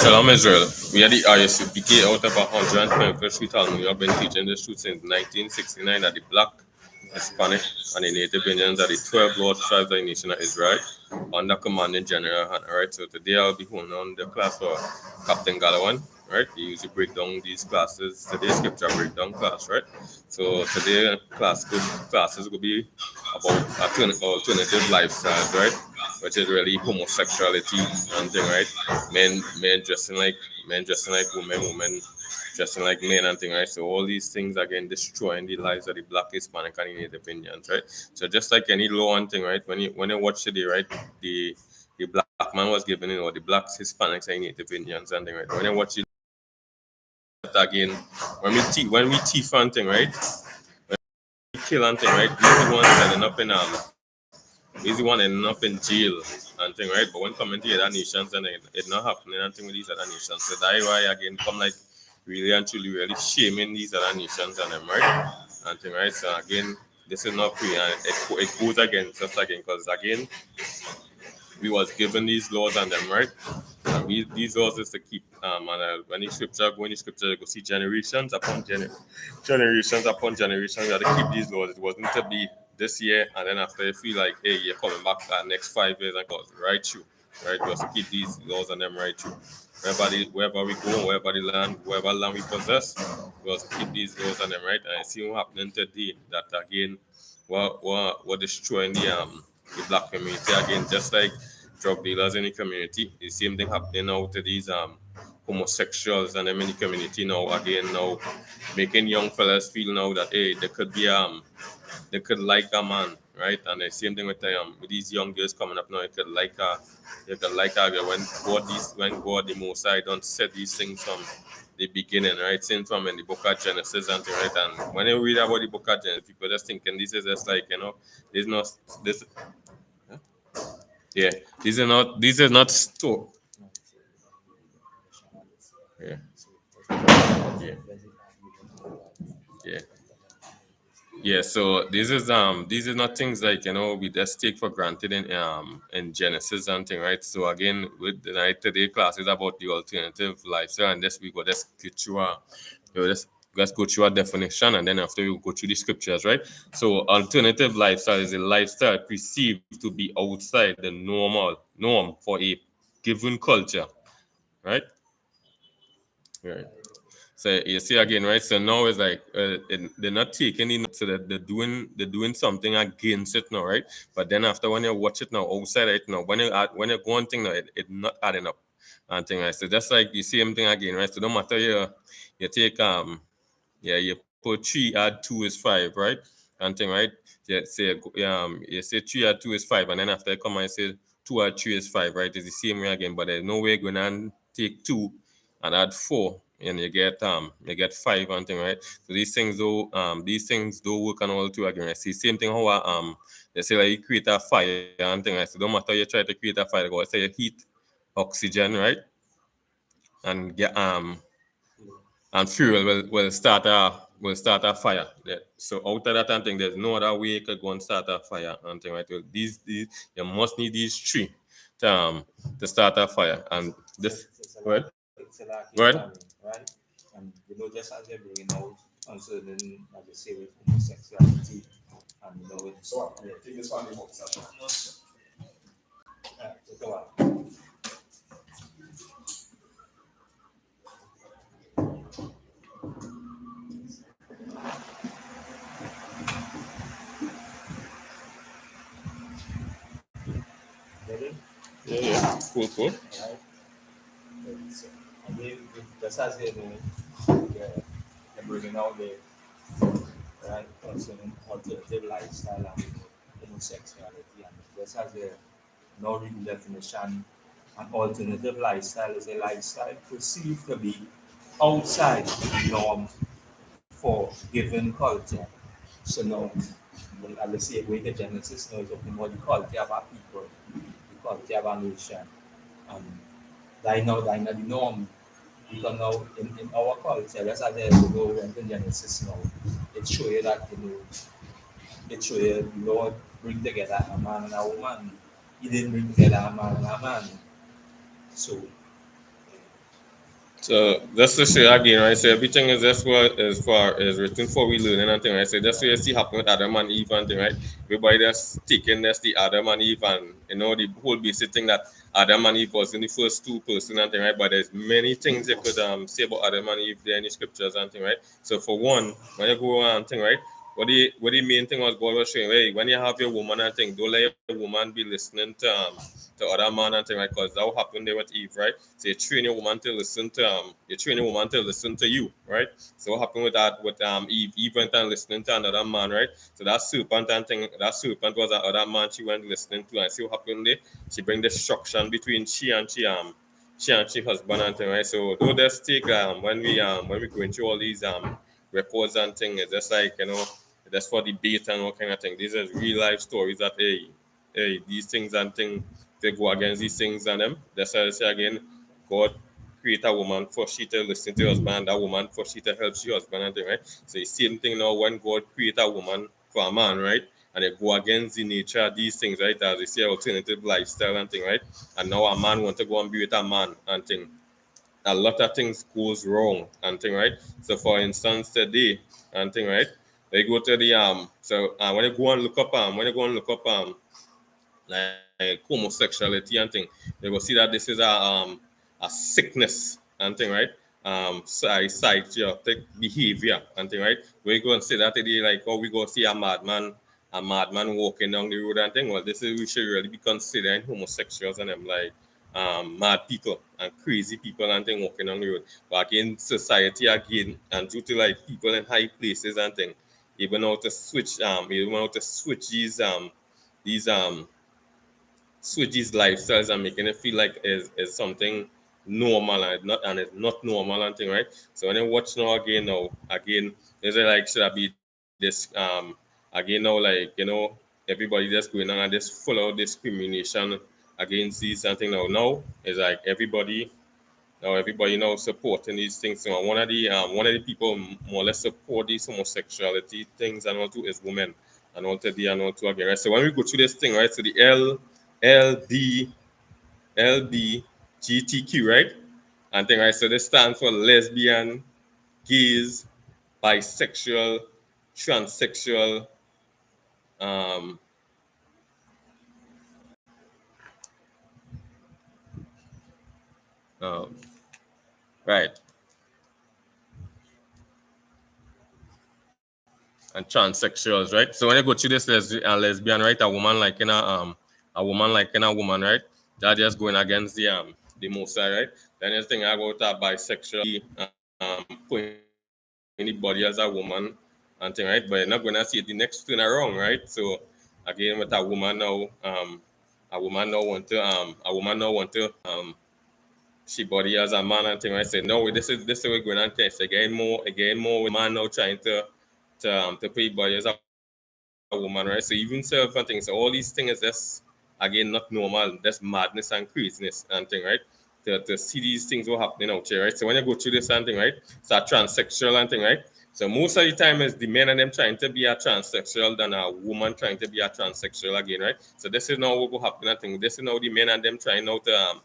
Shalom Israel. We are the I.S.U.P.K out of 121st Street, New York, been teaching this truth since 1969 that the Black, Hispanic, and the Native Indians are the 12 Lord tribes of the nation of Israel under commanding General Hanna, right? So today I'll be holding on the class for Captain Galawan, right? He usually break down these classes, today's scripture breakdown class, right? So today classes will be about alternative lifestyles, right? Which is really homosexuality and thing, right? Men dressing like women, women dressing like men and thing, right? So all these things again destroying the lives of the Black, Hispanic, and Native Indians, right? So just like any law and thing, right? When you watch today, right, the black man was given, the blacks, Hispanics, and Native Indians and thing, right? When you watch it again, when we thief and thing, right? We kill and thing, right? We're the ones ending up in he's the one ending up in jail and thing, right? But when coming to the other nations and it not happening and thing with these other nations. So that's why again come like really and truly really shaming these other nations and them, right? And thing, right? So again, this is not free and it goes against us again because again we was given these laws and them, right? And these laws is to keep and when the scripture you go see generations upon generations, you have to keep these laws. It wasn't to be this year and then after you feel like hey you're coming back that next 5 years and cause right through. Right? We have to keep these laws and them right through. Wherever we go, wherever land we possess, we have to keep these laws and them right. And I see what happening today that again what destroying the black community again, just like drug dealers in the community. The same thing happening now to these homosexuals and them in the community now again now making young fellas feel now that hey they could like a man, right? And the same thing with these young girls coming up now, you could like a girl when God the Most High don't set these things from the beginning, right? Since from in the book of Genesis and thing, right? And when you read about the book of Genesis, people just thinking this is just like this not this yeah this is not store yeah yeah yeah. Yeah, so these is not things like we just take for granted in Genesis and thing, right? So again, with the night today class is about the alternative lifestyle, and this we go just get through let's go through a definition, and then after we go through the scriptures, right? So alternative lifestyle is a lifestyle perceived to be outside the norm for a given culture, right? Right. So you see again, right? So now it's like they're not taking it, so that they're doing something against it now, right? But then after when you watch it now outside it now, when you go on thing now, it not adding up and thing, right? So just like the same thing again, right? So no matter you take you put 3 add 2 is 5, right? And thing, right? You say 3 add 2 is 5, and then after you come and say 2 add 3 is 5, right? It's the same way again, but there's no way going to take 2 and add 4 and you get 5 and thing, right? So these things do work on all two again. I see same thing how they say like you create a fire and thing, right? So no matter you try to create a fire, go say you heat oxygen, right? And get and fuel will start a fire. Yeah. So out of that and thing, there's no other way you could go and start a fire and thing, right? So these you must need these three to start a fire. And this what? What? Right? And just as they're bringing out concerning, like they say, with homosexuality, and So yeah, take this one book, Sasha. take a while. Ready? Yeah. Cool. Right? So, again, just as they know, they're bringing out the right concerning alternative lifestyle and homosexuality, and just as they now read the definition, an alternative lifestyle is a lifestyle perceived to be outside the norm for given culture. So now, as I say, going to Genesis now is talking about the culture of our people, the culture of our nation. And that now the norm. Because now in our culture, just as we went to Genesis now, it shows you that it shows you the Lord bring together a man and a woman. He didn't bring together a man and a man. So So just to show you again, right? So everything is just what is written for we learning and thing, right? So just so you see happen with Adam and Eve and thing, right? Everybody just taking that's the Adam and Eve and the whole basic thing that Adam and Eve was in the first two person and thing, right? But there's many things you could say about Adam and Eve there in the scriptures and thing, right? So for one, when you go on thing, right? What the main thing was God was showing, hey, when you have your woman and thing, don't let your woman be listening to other man and thing, right? Because that what happened there with Eve, right? So you train your woman to listen to you, right? So what happened with that with Eve? Eve went and listening to another man, right? So that serpent and thing, that serpent was that other man she went listening to, and see what happened there. She bring destruction between she and she husband and thing, right? So though this take when we going through all these records and thing, it's just like that's for debate and all kind of thing. These are real life stories that hey, these things and thing they go against these things and them. That's why I say again, God create a woman for she to listen to her husband, that woman for she to help she husband and thing, right? So the same thing now when God create a woman for a man, right? And they go against the nature of these things, right? As they say, alternative lifestyle and thing, right? And now a man want to go and be with a man and thing. A lot of things goes wrong and thing, right? So for instance, today and thing, right? They go to the when you go and look up like homosexuality and thing, they will see that this is a sickness and thing, right? Psychotic behavior and thing, right? We go and say that today, like, oh, we go see a madman walking down the road and thing. Well, this is we should really be considering homosexuals and them like mad people and crazy people and thing walking down the road. But again, society again, and due to like people in high places and thing, even how to switch these switch these lifestyles and making it feel like is something normal and it's not normal and thing, right? So when you watch now again, is it like should I be this again now like everybody just going on and just full of discrimination against these something now is like everybody now supporting these things. So one of the people more or less support these homosexuality things and all too is women and all to the and all to again. Right? So when we go through this thing, right? So the LD LBGTQ, right? And thing, right? So this stands for lesbian, gays, bisexual, transsexual, um, um, right, and transsexuals, right? So when you go to this lesbian, right, a woman like in a woman, right? That just going against the Mosai, right? Then this thing I go to bisexual, putting anybody as a woman and thing, right? But you're not gonna see the next turn around, right? So again, with a woman now want to she body as a man and thing. I said, no, this is we're going on test again more with man now trying to put body as a woman, right? So even self and things. So all these things is just again not normal. That's madness and craziness and thing, right? To see these things what happening out here, right? So when you go through this and thing, right? It's a transsexual and thing, right? So most of the time is the men and them trying to be a transsexual than a woman trying to be a transsexual again, right? So this is now what will happen. I think this is now the men and them trying now to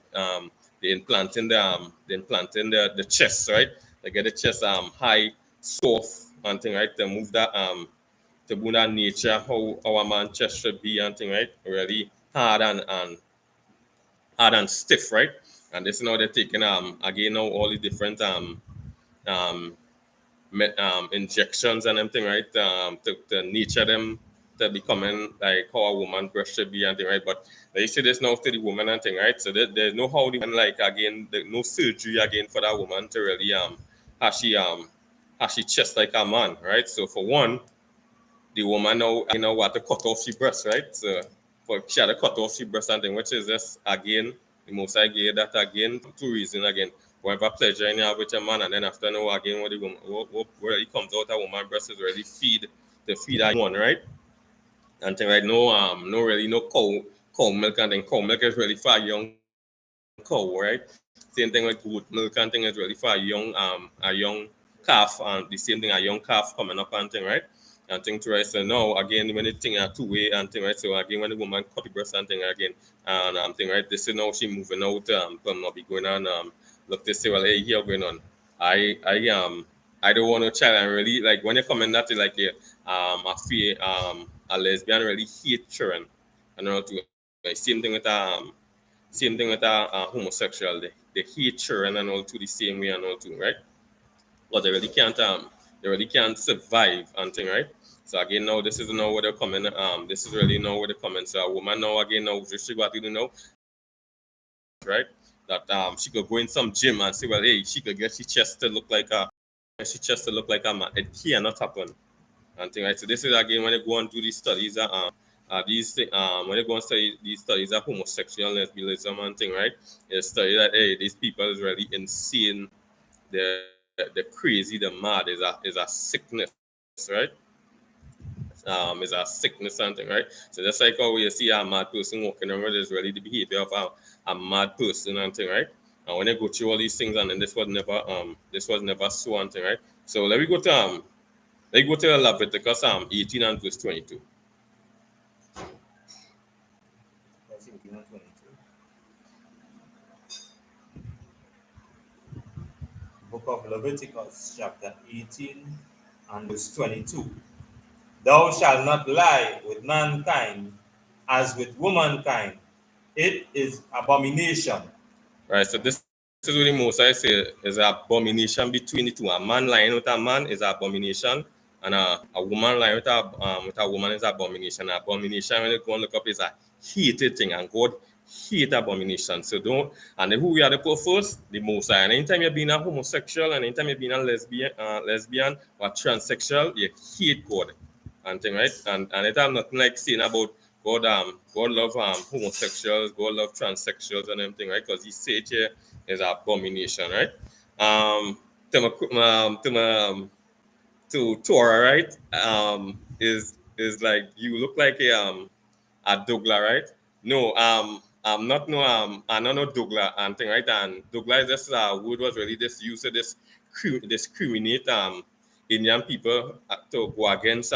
they implanting the chest, right? They get the chest high, soft and thing, right? To move that nature how our man chest should be and thing, right? Really hard and stiff, right? And this is now they're taking again now all the different um injections and everything, right? To nature them to becoming like how a woman breast should be and thing, right? But they say this now to the woman and thing, right? So there's no how the woman like again no surgery again for that woman to really has she chest like a man, right? So for one, the woman now what to cut off she breast, right? So for she had to cut off she breast and thing, which is just again the most I get that again two reasons again. Whatever pleasure you have with a man and then after now again when the woman where it comes out a woman breast is really feed that one, right? And thing right no really no cow milk and then cow milk is really for a young cow, right? Same thing with goat milk and thing is really for a young calf and the same thing a young calf coming up and thing, right? And thing to right. So now again when the thing are two way and thing, right. So again when the woman cut the breast and thing again and thing, right, this is now she moving out from not be going on look to say, well, hey, here going on. I don't want a child and really like when you comment that like a fear a lesbian really hate children and all too. Same thing with homosexual. They hate children and all too the same way and all too, right? But they really can't survive and thing, right? So again now this is now where the comment this is really now where the comments are woman now again now just what you do now, right? That she could go in some gym and say, well, hey, she could get she chest to look like a man. It cannot happen. And thing, right? So this is again when you go and do these studies when you go and study these studies of homosexual lesbianism and thing, right? You study that hey, these people is really insane, the crazy, the mad is a sickness, right? Is a sickness something, right? So that's like how you see a mad person walking around is really the behavior of a mad person and thing, right? And when you go through all these things and then this was never so and thing, right? So let me go to Leviticus 18 and verse 22. Verse 18 and 22. Book of Leviticus, chapter 18 and verse 22. Thou shalt not lie with mankind as with womankind. It is abomination. Right, so this is what the Mosai say is an abomination between the two. A man lying with a man is an abomination, and a woman lying with a woman is an abomination. Abomination, when you go and look up, is a hated thing, and God hate abomination. So don't. And then who we are the put first? The Mosai. And anytime you're being a homosexual, and anytime you're being a lesbian or transsexual, you hate God and thing, right? And it have nothing like saying about God love homosexuals, God love transsexuals and everything, right? Because he said here is an abomination, right? To Torah, right? Is like you look like a Douglas, right? No, I'm not no I'm not no Douglas and thing, right? And Douglas this word was really this used to discriminate Indian people to go against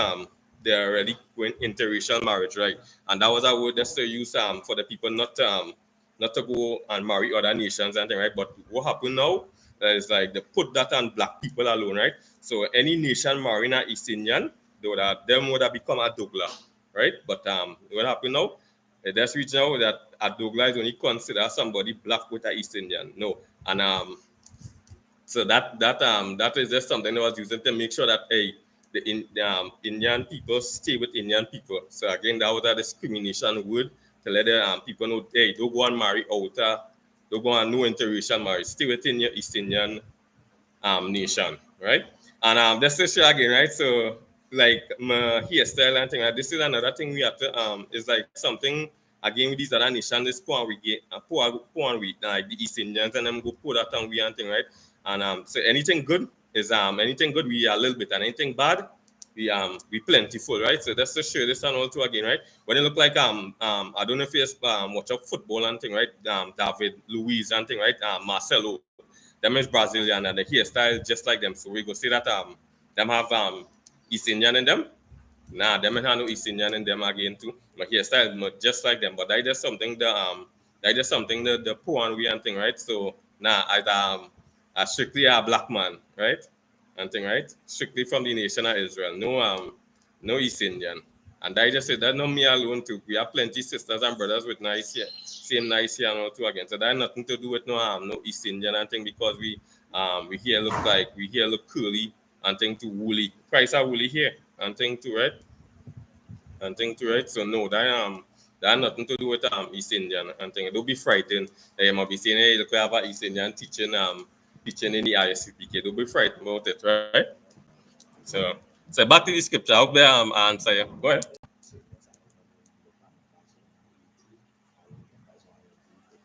they're already going interracial marriage, right? And that was a word that's still used for the people not to go and marry other nations and thing, right? But what happened now is like they put that on black people alone, right? So any nation marrying an East Indian, them would have become a Douglas, right? But what happened now? That's reach now that a Douglas is only considered somebody black with an East Indian. No, and so that is just something that was used to make sure that hey, the Indian people stay with Indian people. So again, that was a discrimination word to let the people know, hey, don't go and marry outer, don't go and no interracial marriage. Stay within your East Indian nation, right? And that's the show again, right? So like my hairstyle and thing, this is another thing we have to is like something again with these other nations, this poor we get poor we like the East Indians and them go pour that on we and thing, right? And so anything good we a little bit and anything bad we plentiful, right? So that's to show this and also again, right? When it look like I don't know if you watch up football and thing, right? David Luiz and thing, right? Marcelo, them is Brazilian and the hairstyle just like them. So we go see that them have East Indian in them. Nah, them have no East Indian in them again too. My hairstyle not just like them, but that just something the poor and we and thing, right? So nah, I strictly a black man, right? And thing, right? Strictly from the nation of Israel. No East Indian. And I just said that not me alone too. We have plenty sisters and brothers with nice hair, same nice hair and all too again. So that has nothing to do with no East Indian and thing because we here look curly and thing too woolly. Price are woolly here and thing too, right? And thing too, right? So no, that has nothing to do with East Indian and thing. Don't be frightened. You might be saying, hey, look, we have an East Indian teaching in the I.S.U.P.K. Don't be frightened about it, right? So back to the scripture. I hope they answer you. Go ahead.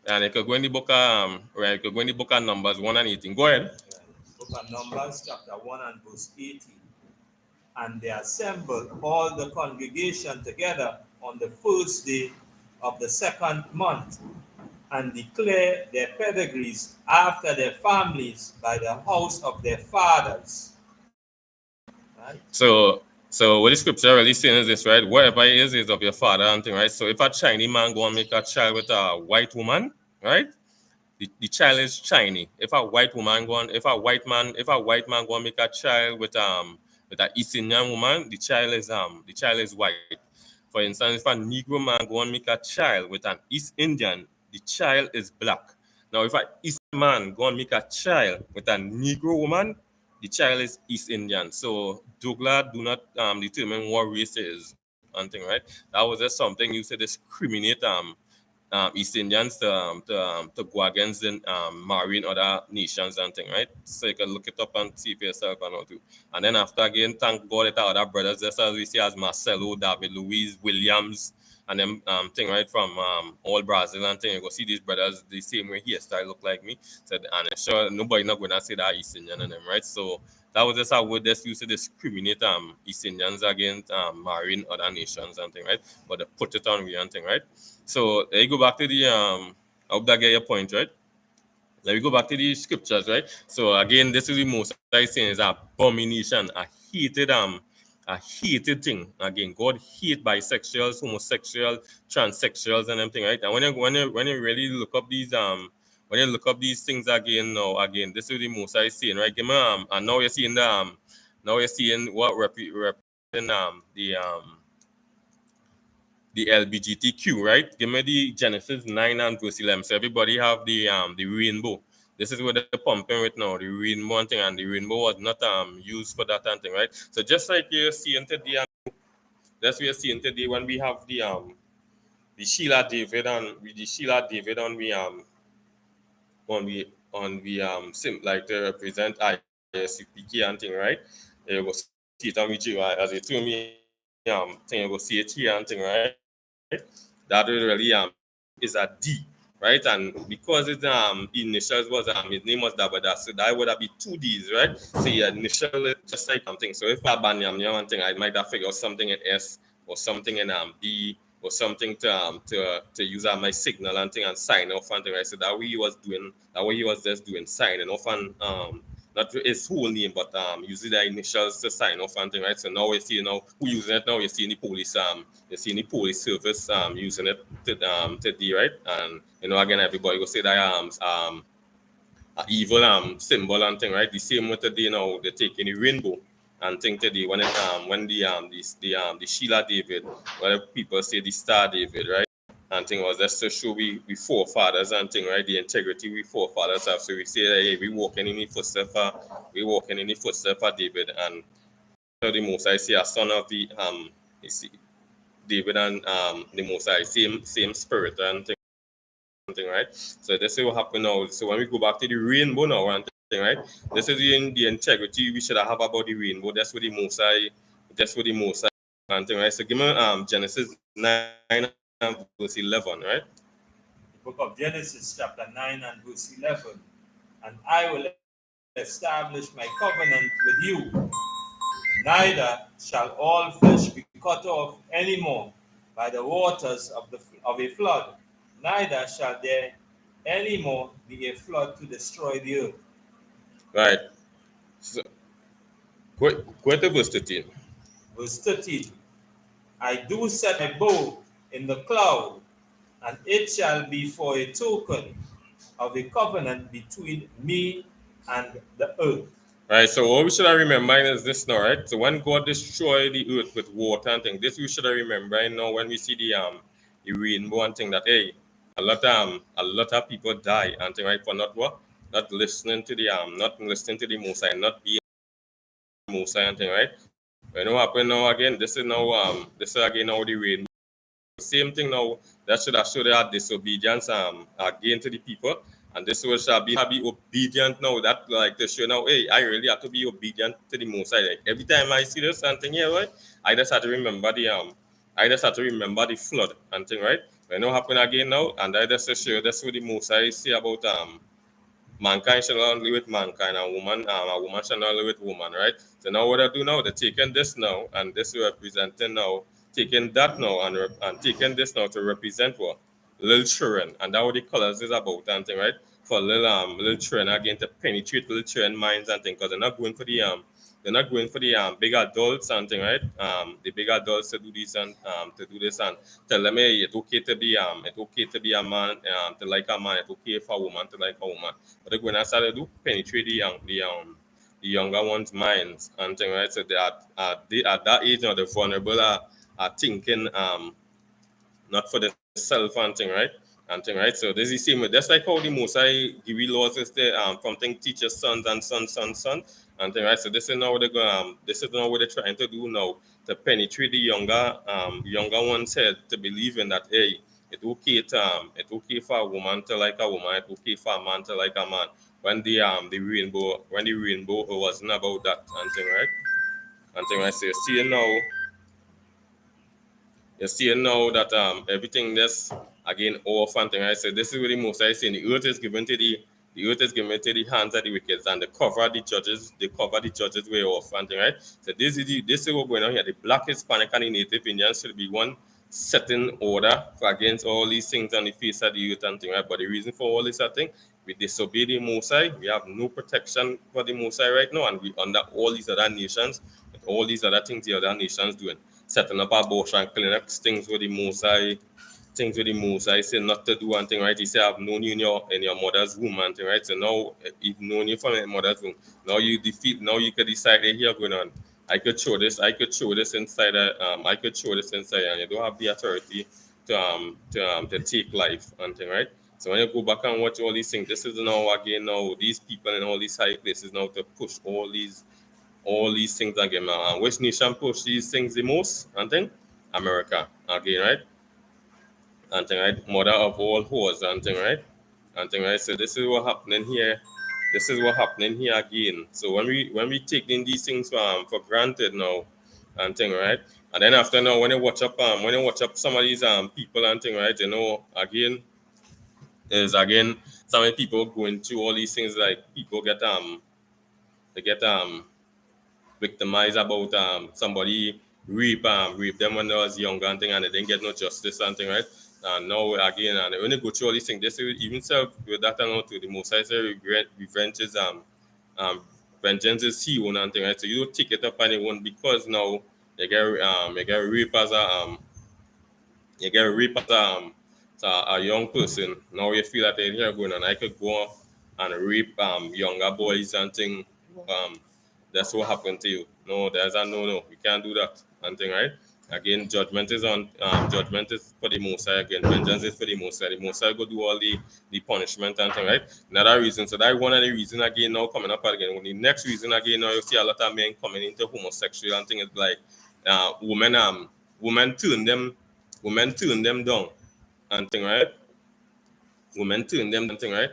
And you could go in the book right, you could go in the book of Numbers 1 and 18. Go ahead. Book of Numbers, chapter 1 and verse 18. And they assembled all the congregation together on the first day of the second month, and declare their pedigrees after their families by the house of their fathers. Right? So what the scripture really saying is this, right? Whatever it is of your father and thing, right? So if a Chinese man go and make a child with a white woman, right? the child is shiny. If a white woman go on, if a white man go and make a child with a East Indian woman, the child is white. For instance, if a Negro man go and make a child with an East Indian, the child is black. Now, if a East man go and make a child with a Negro woman, the child is East Indian. So Douglas do not determine what race it is, and thing, right? That was just something you said discriminate East Indians to go against the marrying other nations and thing, right? So you can look it up and see for yourself and all too. And then after again, thank God that our other brothers, just as we see as Marcelo, David, Luiz, Williams, and them thing right from all Brazil and thing. You go see these brothers the same way hairstyle look like me. So and I'm sure nobody not gonna say that East Indian and them, right? So that was just how we just used to discriminate East Indians against marrying other nations and thing, right? But they put it on we and thing, right? So let me go back to the I hope that get your point, right? Let me go back to the scriptures, right? So again, this is the most I saying is abomination, a hated thing. Again, God hate bisexuals, homosexuals, transsexuals, and everything, right? And when you really look up these when you look up these things again, now again, this is the most I saying, right? Give me and now you're seeing the now you're seeing what represent the LGBTQ, right? Give me the Genesis 9 and verse 11. So everybody have the rainbow. This is what they're pumping right now, the rainbow and thing, and the rainbow was not used for that and thing, right? So just like you're seeing today, that's what you're seeing today when we have the Sheila David and with the Sheila David on we sim like to represent I.S.U.P.K and thing, right? You go see it on with you as you told me thing you go see it here and thing, right? That really is a D, right? And because it initials was his name was Dabada, so that would have be two D's, right? So yeah, initial is just like something. So if I ban one thing, I might have figured out something in S or something in B or something to use my signal and thing and sign off and thing, right? So that way he was doing that way he was just doing signing off and not his whole name, but using the initials to sign off and thing, right? So now we see now who using it now. You see the police you see the police service using it to D, right? And again everybody go say that a evil symbol and thing, right? The same with today now they taking the rainbow and thing today when the Sheila David, where people say the Star David, right? And thing was just to show we forefathers and thing, right? The integrity we forefathers have. So we say that hey, we walking in the footsteps of David and the most I see a son of the you see David and the most I same spirit and thing, right? So this is what happened now. So when we go back to the rainbow now and thing, right? This is the integrity we should have about the rainbow. That's what the most I and thing, right? So give me Genesis 9 and verse 11, right? The book of Genesis, chapter 9 and verse 11. And I will establish my covenant with you. Neither shall all flesh be cut off any more by the waters of a flood, neither shall there any more be a flood to destroy the earth. Right. So go to verse 13. Verse 13. I do set my bow in the cloud, and it shall be for a token of a covenant between me and the earth. Right, so what we should remember is this now, right? So when God destroyed the earth with water and thing, this we should remember now when we see the rainbow and thing that hey, a lot of people die and thing, right, for not what? Not listening to the Most High, not being Most High and thing, right? But you know what happen now again? This is again now the rainbow. Same thing now that should have showed that disobedience again to the people. And this will shall be obedient now. That like to show now, hey, I really have to be obedient to the Most High. Like, every time I see this and thing here, right? I just have to remember the flood and thing, right? When it happen again now, and I just show that's what the Most High say about mankind shall not live with mankind, and a woman shall not live with woman, right? So now what I do now, they're taking this now, and this representing now, taking that now, and taking this now to represent what? Little children, and that what the colors is about and thing, right? little children again to penetrate little children minds and things because they're not going for the big adults and thing, right? The big adults to do this and to do this and tell them, hey, it's okay to be a man, to like a man, it's okay for a woman to like a woman. But they're going to start to do penetrate the younger ones' minds and thing, right? So they at that age now, the vulnerable are thinking not for the self and thing, right? And thing, right? So this is the same. That's like how the Mosai give laws is there from thing teachers sons and sons and thing, right? So this is now what they're going this is now what they're trying to do now to penetrate the younger one's head to believe in that hey, it's okay for a woman to like a woman, it's okay for a man to like a man. When the rainbow it wasn't about that and thing, right? And thing, right? So you see now that everything that's again off and thing, right? So this is really most I say the earth is given to the earth is given to the hands of the wicked and they cover the judges way off and thing, right? So this is what going on here. The black, Hispanic and the native Indians should be one certain order for against all these things on the face of the earth and thing, right? But the reason for all this I think we disobey the Mosai, we have no protection for the Mosai right now, and we under all these other nations, with all these other things the other nations doing setting up abortion clinics, things with the Mosai say not to do and thing, right? He say I've known you in your mother's womb and thing, right? So now you've known you from your mother's womb. Now you could decide hey, here going on. I could show this inside I could show this inside and you don't have the authority to take life and thing, right? So when you go back and watch all these things, this is now again now these people in all these high places now to push all these things again. Which nation push these things the most? And then America again, right? And then right, mother of all whores, and then right, and then right. So this is what happening here. This is what happening here again. So when we taking these things for granted now, and thing right, and then after now when you watch up some of these people and thing right, you know again is again some of the people going through all these things like people get they get victimized about somebody rape them when they was younger and thing and they didn't get no justice and thing, right? And now again and when they go through all these things, they say even self with that and all to the most I say revenge is um vengeance is he own and thing, right? So you don't take it up on your own because now you get rape as a young person. Now you feel that they're here going and I could go and rape younger boys and thing. Um, that's what happened to you. No, there's a no. You can't do that and thing, right? Again, judgment is for the most high. Again, vengeance is for the most high. The most high go do all the punishment and thing, right? Another reason. So that one of the reason again now coming up again. The next reason again now you see a lot of men coming into homosexual and thing is like women turn them women turn them down and thing, right? Women turn them down thing, right?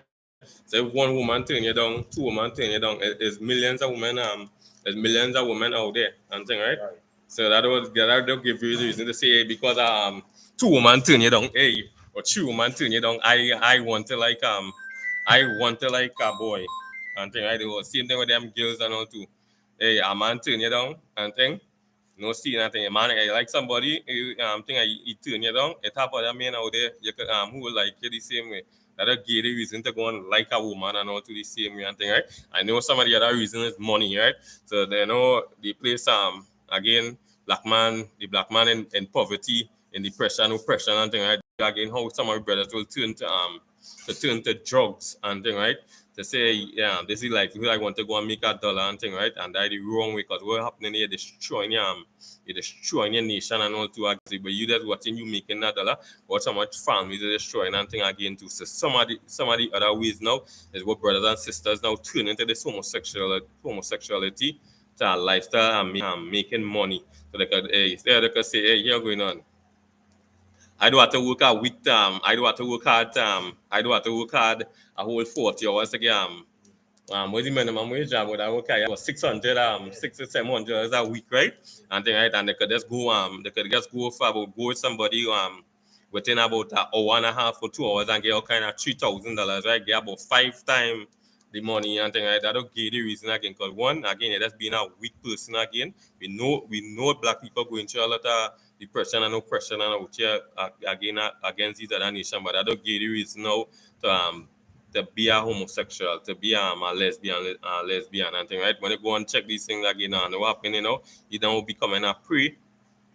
So if one woman turn you down, two women turn you down, there's millions of women out there and thing, right? Right. So that will give you the reason to say because two women turn you down, hey, or two women turn you down, I want to like a boy and thing, right? They will same thing with them girls and all too. Hey, a man turn you down and thing. No see nothing. A man, I like somebody, think I turn you down. It have other men out there you could, who will like you the same way. That'll give the reason to go and like a woman and all to the same way and thing, right? I know some of the other reason is money, right? So they know the place again, the black man in poverty, in depression, oppression and thing, right? Again, how some of my brothers will turn to drugs and thing, right? To say, yeah, this is like I want to go and make a dollar and thing, right? And that the wrong way because what happening here you're destroying your nation and all too actually, but you just watching you making that dollar, watch how much families are destroying and thing again too. So some of the other ways now is what brothers and sisters now turn into this homosexuality to a lifestyle and making money. So they could say, hey, you're going on. I do have to work hard with I do have to work hard I do have to work hard a whole 40 hours to get what's the minimum wage job would I work at was 600 600 700 a week, right? And then right and they could just go for about go with somebody within about an hour and a half or 2 hours and get all kind of $3,000, right? Get about 5 times the money and thing like that. That'll give the reason again because one again that's being a weak person again. We know black people going through a lot of depression and oppression and out here again against these other nation, but I don't give the reason now to to be a homosexual, to be a lesbian and thing, right? When you go and check these things again, and what happen, you don't becoming a prey,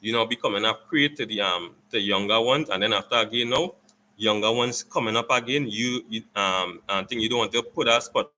becoming a prey to the younger ones, and then after again younger ones coming up again, I think you don't want to put a spotlight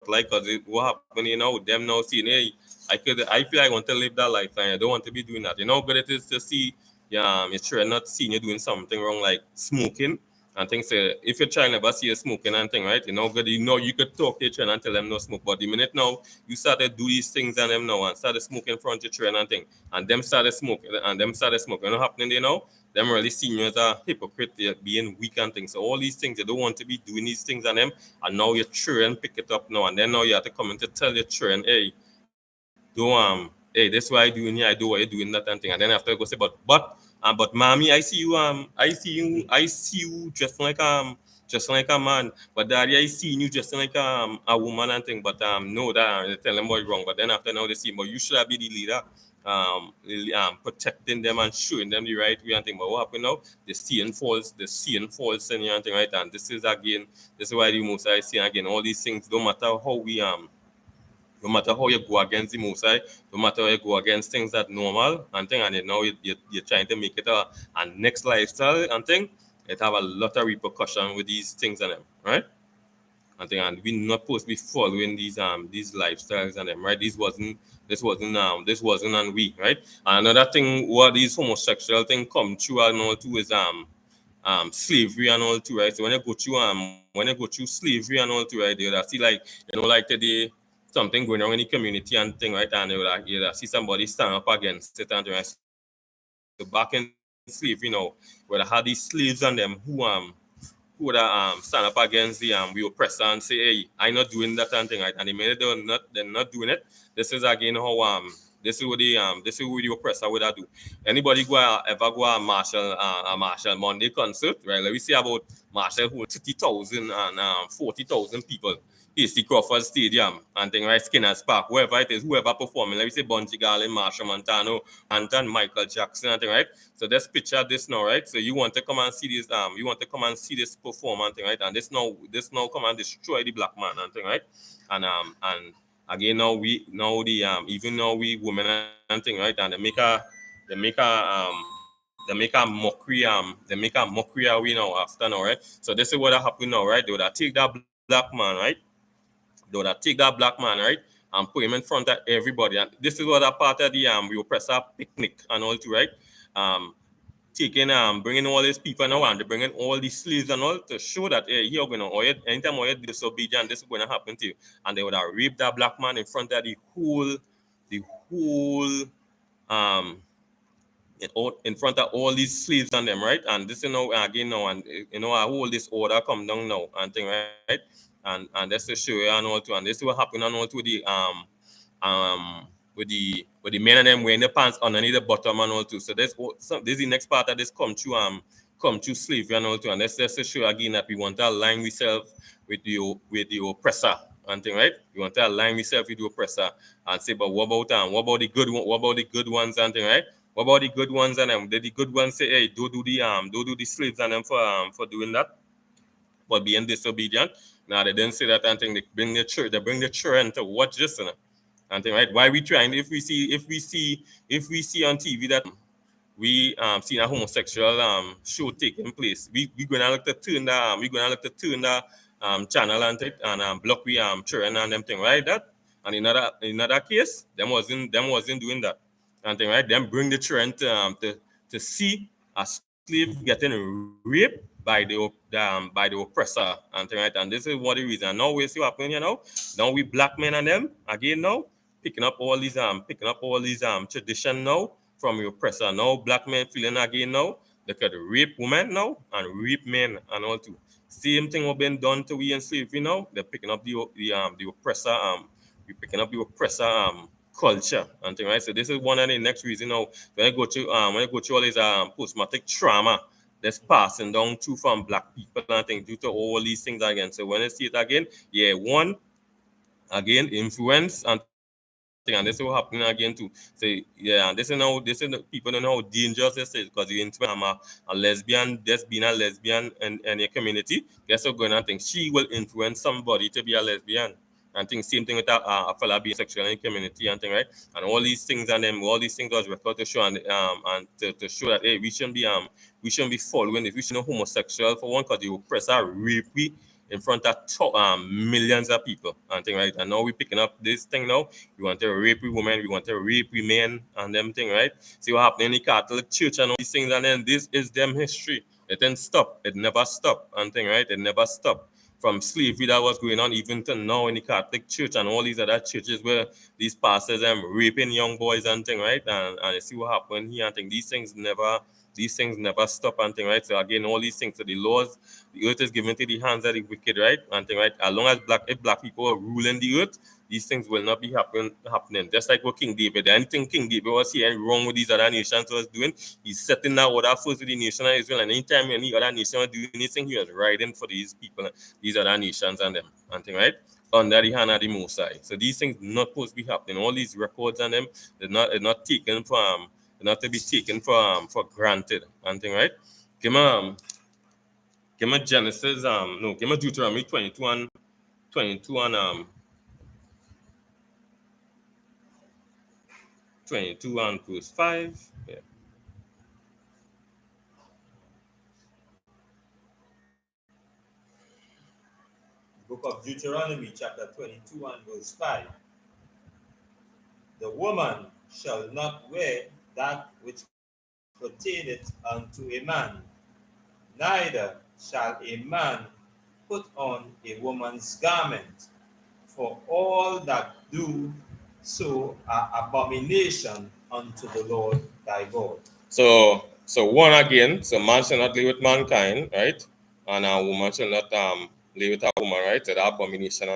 because what happen, them now seeing, hey, I feel like I want to live that life and I don't want to be doing that. You know how good it is to see your children not seeing you doing something wrong like smoking and things. If your child never see you smoking and thing, right? Good, you could talk to your children and tell them no smoke. But the minute now you started do these things and them now and started smoking in front of your children and thing, and them started smoking, you know happening there now? Them really seeing you as a hypocrite, being weak and things. So all these things, you don't want to be doing these things on them, and now your children pick it up now, and then now you have to come in to tell your children, hey, hey, this is what I do in here, I do what you're doing, that and thing. And then after I go say, but mommy, I see you just like a man. But daddy, I see you just like a woman and thing. But no, that they tell them boy wrong. But then after now they see, but you should be the leader, protecting them and showing them the right way and thing. But what happened now? The seeing falls in here and thing, right? And this is why the most I see again, all these things, no matter how we no matter how you go against the Most High, no matter how you go against things that normal and thing, and you're trying to make it a next lifestyle and thing, it have a lot of repercussion with these things and them, right? And thing, and we're not supposed to be following these lifestyles and them, right? This wasn't and we, right? And another thing what these homosexual thing come true and all too is slavery and all too, right? So when you go through slavery and all too, right, they would see like like today something going on in the community and thing, right? And you see somebody stand up against it and right. So back in slavery, where they had these slaves and them who would stand up against the oppressor and say, hey, I not doing that and thing, right? And the minute they're not doing it, this is again how this is what the oppressor would have do. Anybody ever go a Marshall Monday concert, right? Let me see about Marshall who 30,000 and 40,000 people. AC Crawford Stadium and thing, right? Skinner's Park, whoever it is, whoever performing, let me say Bunty Garlin, Marshall Montano, Anton, Michael Jackson, and thing, right? So let's picture this now, right? So you want to come and see this, performance, right? And this now come and destroy the black man, and thing, right? And again now the even now we women and thing, right? And they make a mockery of we now after now, right? So this is what happened now, right? They would have take that black man, right? They would have take that black man, right, and put him in front of everybody. And this is what a part of the we oppressor picnic and all too, right? Um, bringing all these people now and they bringing all these slaves and all to show that hey, you're gonna anytime you disobedient, this is gonna happen to you. And they would have raped that black man in front of the whole um in front of all these slaves and them, right? And this now again now, and I hold this order come down now and thing, right? And that's to show you and all too, and this is what happened and all to the with the men and them wearing the pants underneath the bottom and all too. So this is the next part of this come to slavery and all too, and that's to show again that we want to align ourselves with the oppressor and thing, right? We want to align ourselves with the oppressor and say, but what about the good one? What about the good ones and thing, right? What about the good ones and them? Did the good ones say, hey, don't do the slaves and them for doing that, for being disobedient? Now they didn't say that and thing. They bring the children to watch this and thing, right? Why we trying? If we see on TV that we seen a homosexual show taking place, we gonna look to turn the channel and block we children and them thing, right? That and in another case, them wasn't doing that and thing, right? Them bring the children to see a slave getting raped by the oppressor and thing, right? And this is what the reason. Now we see what happening, now we black men and them again now picking up all these tradition now from your oppressor. Now black men feeling again now they could rape women now and rape men and all too. Same thing what been done to we in slavery now. They're picking up the oppressor we picking up the oppressor culture and thing, right? So this is one of the next reason now when I go to all these post-traumatic trauma that's passing down to from black people and things due to all these things again. So when I see it again, yeah, one again influence and thing, right? And this is what happening again too. So yeah, and this is the people don't know how dangerous this is because you influence a lesbian, just being a lesbian in your community. Guess what going on? Think she will influence somebody to be a lesbian. And think same thing with a fella being sexual in the community and thing, right? And all these things and them, all these things was recorded to show and to show that hey, we shouldn't be following this. We shouldn't be homosexual for one because they oppress our rape we in front of millions of people and thing, right? And now we picking up this thing now. We want to rape women, we want to rape men and them thing, right? See what happened in the Catholic Church and all these things, and then this is them history. It didn't stop. It never stopped and thing, right? It never stopped. From slavery that was going on even to now in the Catholic Church and all these other churches where these pastors raping young boys and thing, right? And you see what happened here and thing. These things never stop and thing, right? So again, all these things, so the laws, the earth is given to the hands of the wicked, right? And thing, right? As long as if black people are ruling the earth, these things will not be happening. Just like what King David, anything King David was seeing wrong with these other nations was doing, he's setting that order first with the nation of Israel. And anytime any other nation was doing anything, he was riding for these people, these other nations and them, and thing, right? Under the hand of the Most High. So these things not supposed to be happening. All these records and them, they're not taken from not to be taken for granted and thing, right? Give me Genesis, no, give me Deuteronomy 22 and 22 and verse 5. Yeah. Book of Deuteronomy, chapter 22 and verse 5. The woman shall not wear that which pertaineth unto a man, neither shall a man put on a woman's garment, for all that do so are abomination unto the Lord thy God. So one again, so man shall not live with mankind, right? And a woman shall not live with a woman, right? So the abomination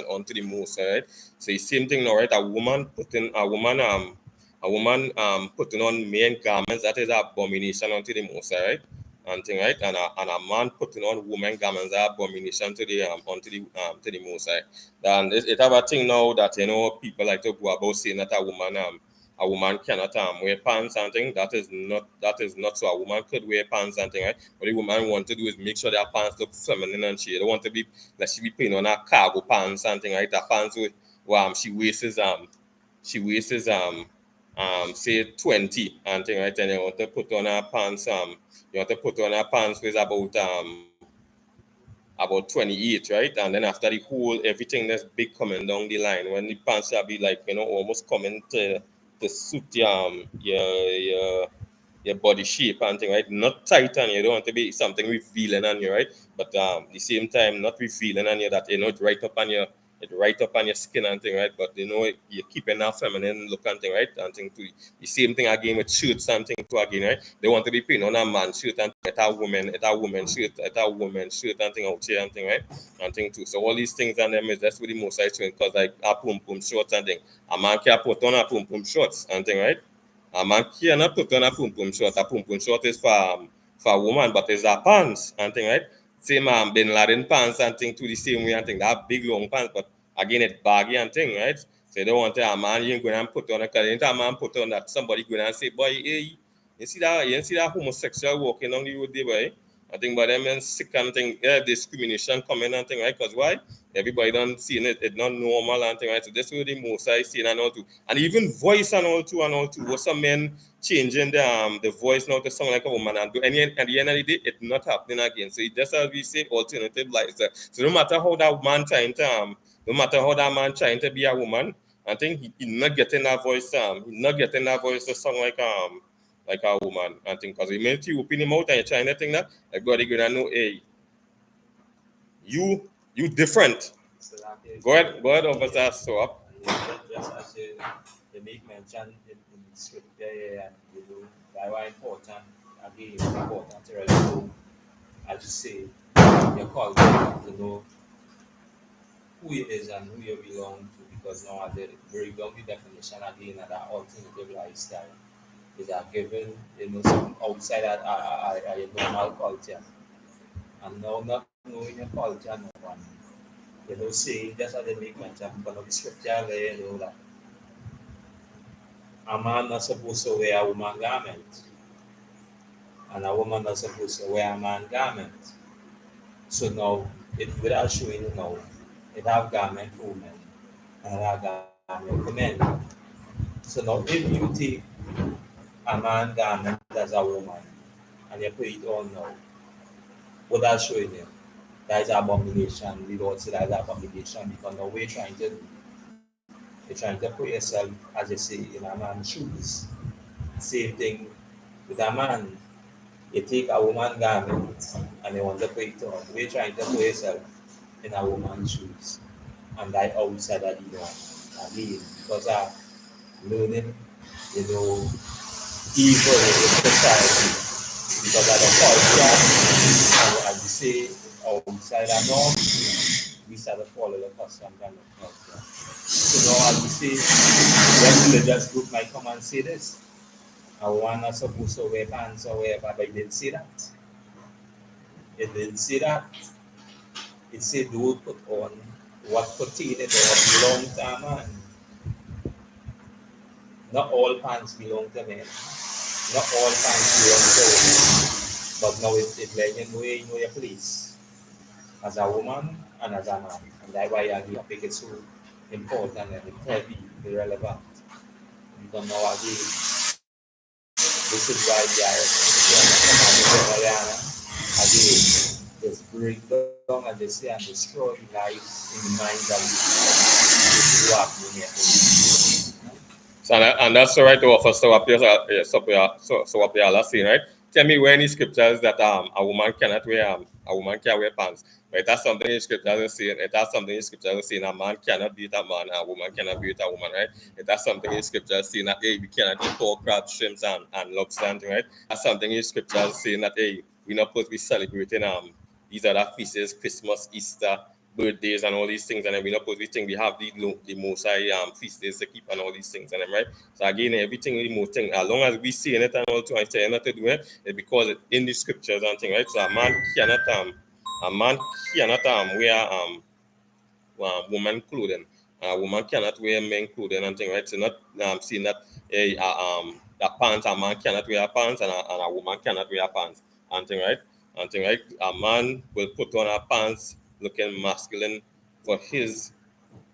unto the most, right? So the same thing now, right? A woman putting on men garments, that is abomination unto the most, right? And thing, right? And a man putting on woman garments are abomination to the to the most high. And it have a thing now that people like to go about saying that a woman cannot wear pants and thing. That is not so. A woman could wear pants and thing, right? What the woman want to do is make sure that pants look feminine and she don't want to be like she be putting on a cargo pants and thing, right? That pants with she wastes say 20 and thing, right? And you want to put on her pants with about 28, right? And then after the whole everything that's big coming down the line, when the pants shall be like almost coming to suit your body shape and thing, right? Not tight on you. Don't want to be something revealing on you, right? But the same time not revealing on you that it right up on your skin and thing, right? But you're keeping that feminine look and thing, right? And thing too. The same thing again with shirts and thing too again, right? They want to be putting on a man shirt and at a woman shirt and thing out here and thing, right? And thing too. So all these things and them is that's really most I think because like a pum pum shorts and thing. A man can put on a pum pum shorts and thing, right? A man cannot put on a pum pum short. A pum pum short is for a woman, but it's a pants and thing, right? Same Bin Laden pants and thing to the same way and thing. That big long pants, but again it's baggy and thing, right? So you don't want a man you going and put on a because a man put on that somebody going and say, boy, hey, you see that homosexual walking on the road there, boy. I think by them and sick and thing, yeah, discrimination coming and thing, right? Because why? Everybody don't see it, it's not normal and thing, right? So that's what the most I see and all too. And even voice and all too. What some men changing the voice now to sound like a woman and at the end of the day, it's not happening again. So it just as we say alternative lifestyle. So no matter how that man trying to no matter how that man trying to be a woman, I think he not getting that voice he not getting that voice to sound like a woman. I think because he meant you open him out and you're trying to think that everybody gonna know, hey, you different. So that is Go ahead, officer. So up. just as they make mention in the scripture here, and that why important again, important to really know, as you say, your culture to know who it is and who you belong to, because now they break down the definition again of that alternative lifestyle is a given, some outside a normal culture. And now not knowing your culture no one, saying just as they make mention, because of the scripture there, that a man not supposed to wear a woman garment, and a woman not supposed to wear a man garment. So now, it without showing you now, it have garment for women and it have garment for men. So now, if you take a man garment as a woman and you put it on now, without showing you, that is abomination. The Lord said that is abomination because now we're trying to do, you're trying to put yourself, as you say, in a man's shoes. Same thing with a man. You take a woman garment and you want to put it on. We're trying to put yourself in a woman's shoes. And that outside of the norm. Again, because of learning, evil in society. Because of the culture, and as you say, outside the norm, we start to follow the customs and the culture. So now, as you say, when religious group might come and say this, a woman not supposed to wear pants or whatever, but it didn't say that. It didn't say that. It said don't put on what pertained or what belonged to a man. Not all pants belong to men. Not all pants belong to women. But now it let you know your place as a woman and as a man. And that's why I topic is so important and heavy, relevant. Because now this is why just break down and they say and destroy life in the minds of the people. This is what happening here. So, and that's the right to offer so what y'all are saying, right? Tell me where any scriptures that a woman cannot wear a woman can wear pants. But it has something in scriptures is saying it has something in scriptures saying a man cannot beat a man, a woman cannot beat a woman, right? It has something in scriptures saying that hey, we cannot eat pork, crab, shrimps, and lobster, right? That's something in scriptures saying that hey, we're not supposed to be celebrating these other feasts, Christmas, Easter, birthdays and all these things, and then we not supposed to think we have the most high feast days to keep and all these things, and then right. So again, everything we more thing, as long as we see in it and all to and say not to do it, it's because it in the scriptures and thing, right? So a man cannot wear woman clothing. A woman cannot wear men clothing and thing, right? So not seeing that the pants, a man cannot wear pants and a woman cannot wear pants and thing, right? And thing, right? A man will put on a pants looking masculine for his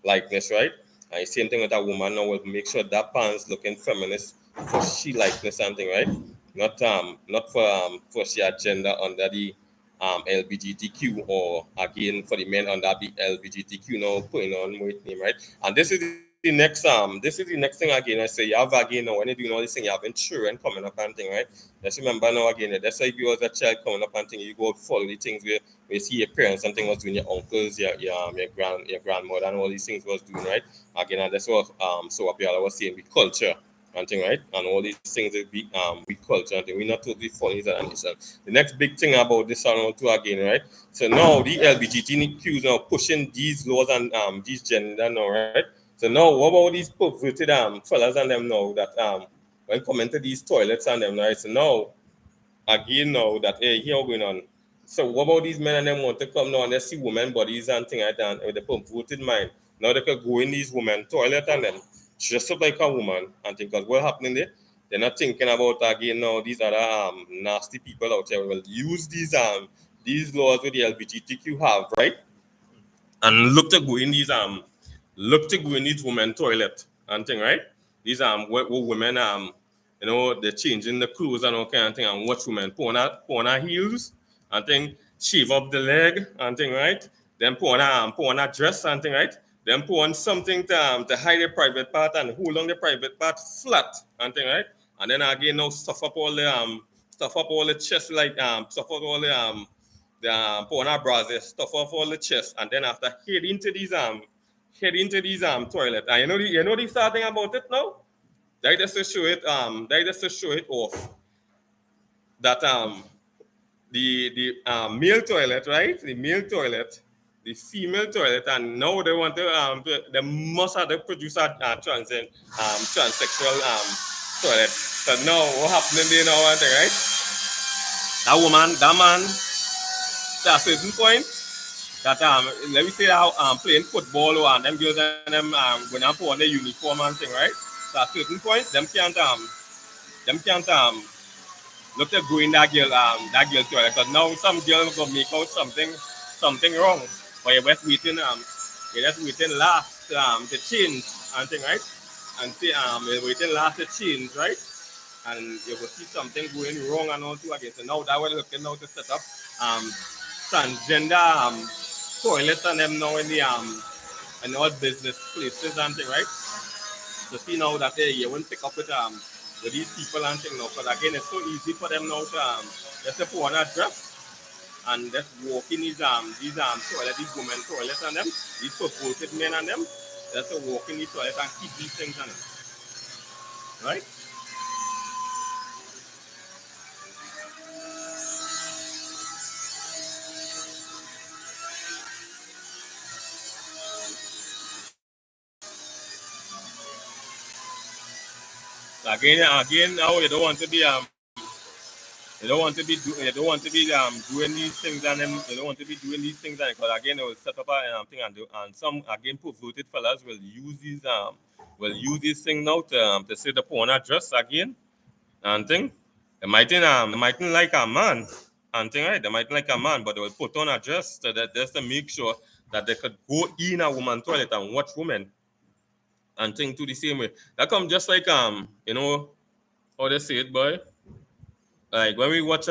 likeness, right? And the same thing with a woman now will make sure that pants looking feminist for she likeness and thing, right? Not for she agenda under the LGBTQ or again for the men under the LGBTQ now putting on with name, right? And this is the next thing again. I say you have again now when you're doing all this thing, you have children coming up and thing, right? Just remember now again, that's why if you was a child coming up and thing, you go follow the things where you see your parents and things was doing, your uncles, your grandmother and all these things was doing, right? Again, and that's what so what people was saying with culture and thing, right? And all these things will be with culture and thing. We're not totally following that and this. The next big thing about this one too again, right? So now the LGBTQ now pushing these laws and these gender now, right? So now what about these perverted fellas and them now that when coming to these toilets and them, right? So now again now that hey, here going on. So what about these men and them want to come now and they see women bodies and things like that with the perverted mind. Now they could go in these women toilet and then dress up like a woman and think because what happening there? They're not thinking about again now these other nasty people out there will use these laws with the LGBTQ have, right? And look to go in these women toilet and thing, right? These what women they're changing the clothes and all kind of thing and watch women put on her heels and thing, shave up the leg and thing, right? Then put on a dress and thing, right? Then put on something to hide the private part and hold on the private part flat and thing, right? And then again now stuff up all the chest like stuff up all the put on our bras, they stuff off all the chest, and then after head into these toilet. And you know the sad thing about it now? They just to show it off that the male toilet, right? The male toilet, the female toilet, and now they want to they must have to produce a transsexual toilet. So now what happening there now, right? That man, at a certain point, that let me say how playing football or and them girls and them going to put on their uniform and thing, right? So at certain point, them can't look at going that girl toilet. Because now some girl gonna make out something wrong. But you're just waiting last to change and thing, right? And say you're waiting last to change, right? And you will see something going wrong and all too again. So now that we're looking now to set up um transgender toilets and them now in the and all business places and thing, right? To see now that you won't pick up with these people and thing now. Because again, it's so easy for them now to just to put on a dress and just walk in these toilet, these women toilets and them, these supposed men and them, just to walk in the toilet and keep these things on them, right? So again, now you don't want to be you don't want to be doing these things and them. You don't want to be doing these things and because again, it will set up a thing and some again perverted fellas will use this thing now to say the porn address again and thing. They mightn't like a man and thing, right? They mightn't like a man, but they will put on a dress so that just to make sure that they could go in a woman toilet and watch women and think to the same way. That come just like how they say it, boy. Like when we watch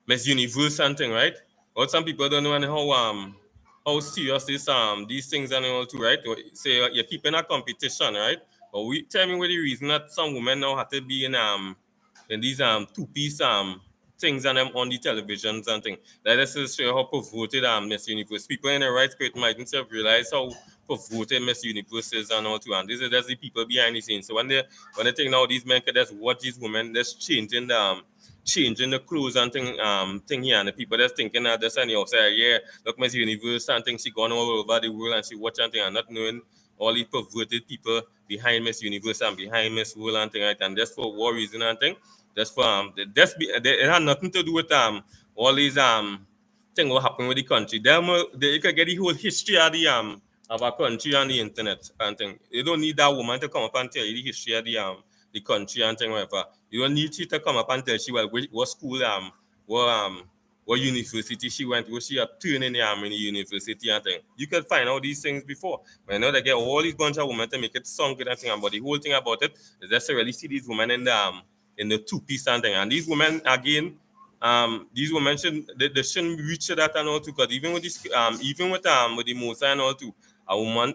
Miss Universe and thing, right? But some people don't know and how serious this these things and all too, right? Say you're keeping a competition, right? But we tell me what the reason that some women now have to be in these two-piece things and them on the televisions and things. That is to show how perverted Miss Universe. People in the right spirit mightn't have realized how perverted Miss Universe is and all too. And this is just the people behind the scenes. So when they think now these men could just watch these women just changing the clothes and thing here and the people that's thinking that this and you say, yeah, look Miss Universe and thing she gone all over the world and she watch and thing and not knowing all these perverted people behind Miss Universe and behind Miss World and thing, right? And that's for war reason and thing. That's for it had nothing to do with all these thing what happened with the country. You can get the whole history of our country on the internet and thing. You don't need that woman to come up and tell you the history of the country and thing whatever. You don't need she to come up and tell she what school what university she went, was she obtained in the university and thing. You can find out these things before. But I know they get all these bunch of women to make it sound good and thing, but the whole thing about it is just to really see these women in the two-piece and thing. And these women again, these women they shouldn't reach to that and all too, because even with this with the Mosai and all too, a woman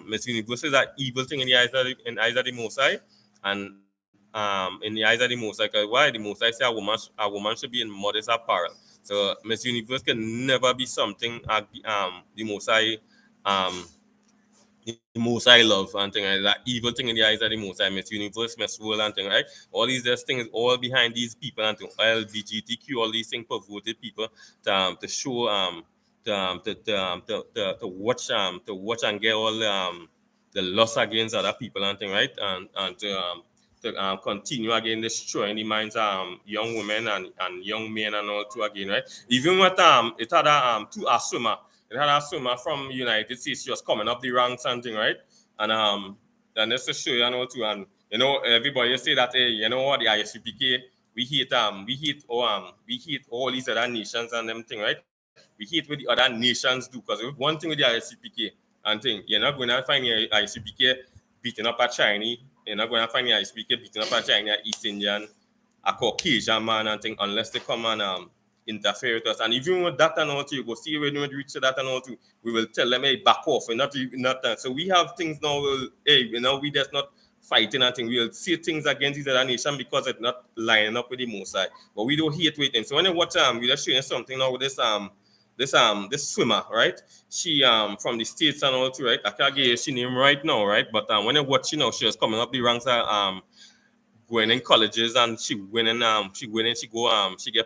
Miss Universe is an evil thing in the eyes of the Mosai and in the eyes of the Mosai, because why the Mosai say a woman should be in modest apparel. So Miss Universe can never be something the Mosai um the most I love and thing like that evil thing in the eyes of the most I Miss Universe, Miss World and thing, right? All these things all behind these people and thing, LGBTQ, all these things perverted people to show to watch and get all the loss against other people and thing, right? And to continue again destroying the minds young women and young men and all too again, right? Even with it had two swimmer. It had a swimmer from United States. She was coming up the ranks and thing, right? And just to show you know too, and everybody say that hey, you know what the I.S.U.P.K. We hate all these other nations and them thing, right? We hate what the other nations do because one thing with the I.S.U.P.K. and thing, you're not going to find the I.S.U.P.K. beating up a Chinese. You're not going to find the I.S.U.P.K. beating up a Chinese, East Indian, a Caucasian man and thing unless they come and interfere with us. And even with that and all too, you go see when we reach to that and all too, we will tell them, hey, back off. We're not. So we have things now, hey, we just not fighting and thing. We'll see things against each other nation because it's not lining up with the Mosai. But we don't hate waiting. So when you watch we just showing something now with this swimmer, right? She from the States and all too, right? I can't get she name right now, right? But when you watch, she was coming up the ranks going in colleges and she get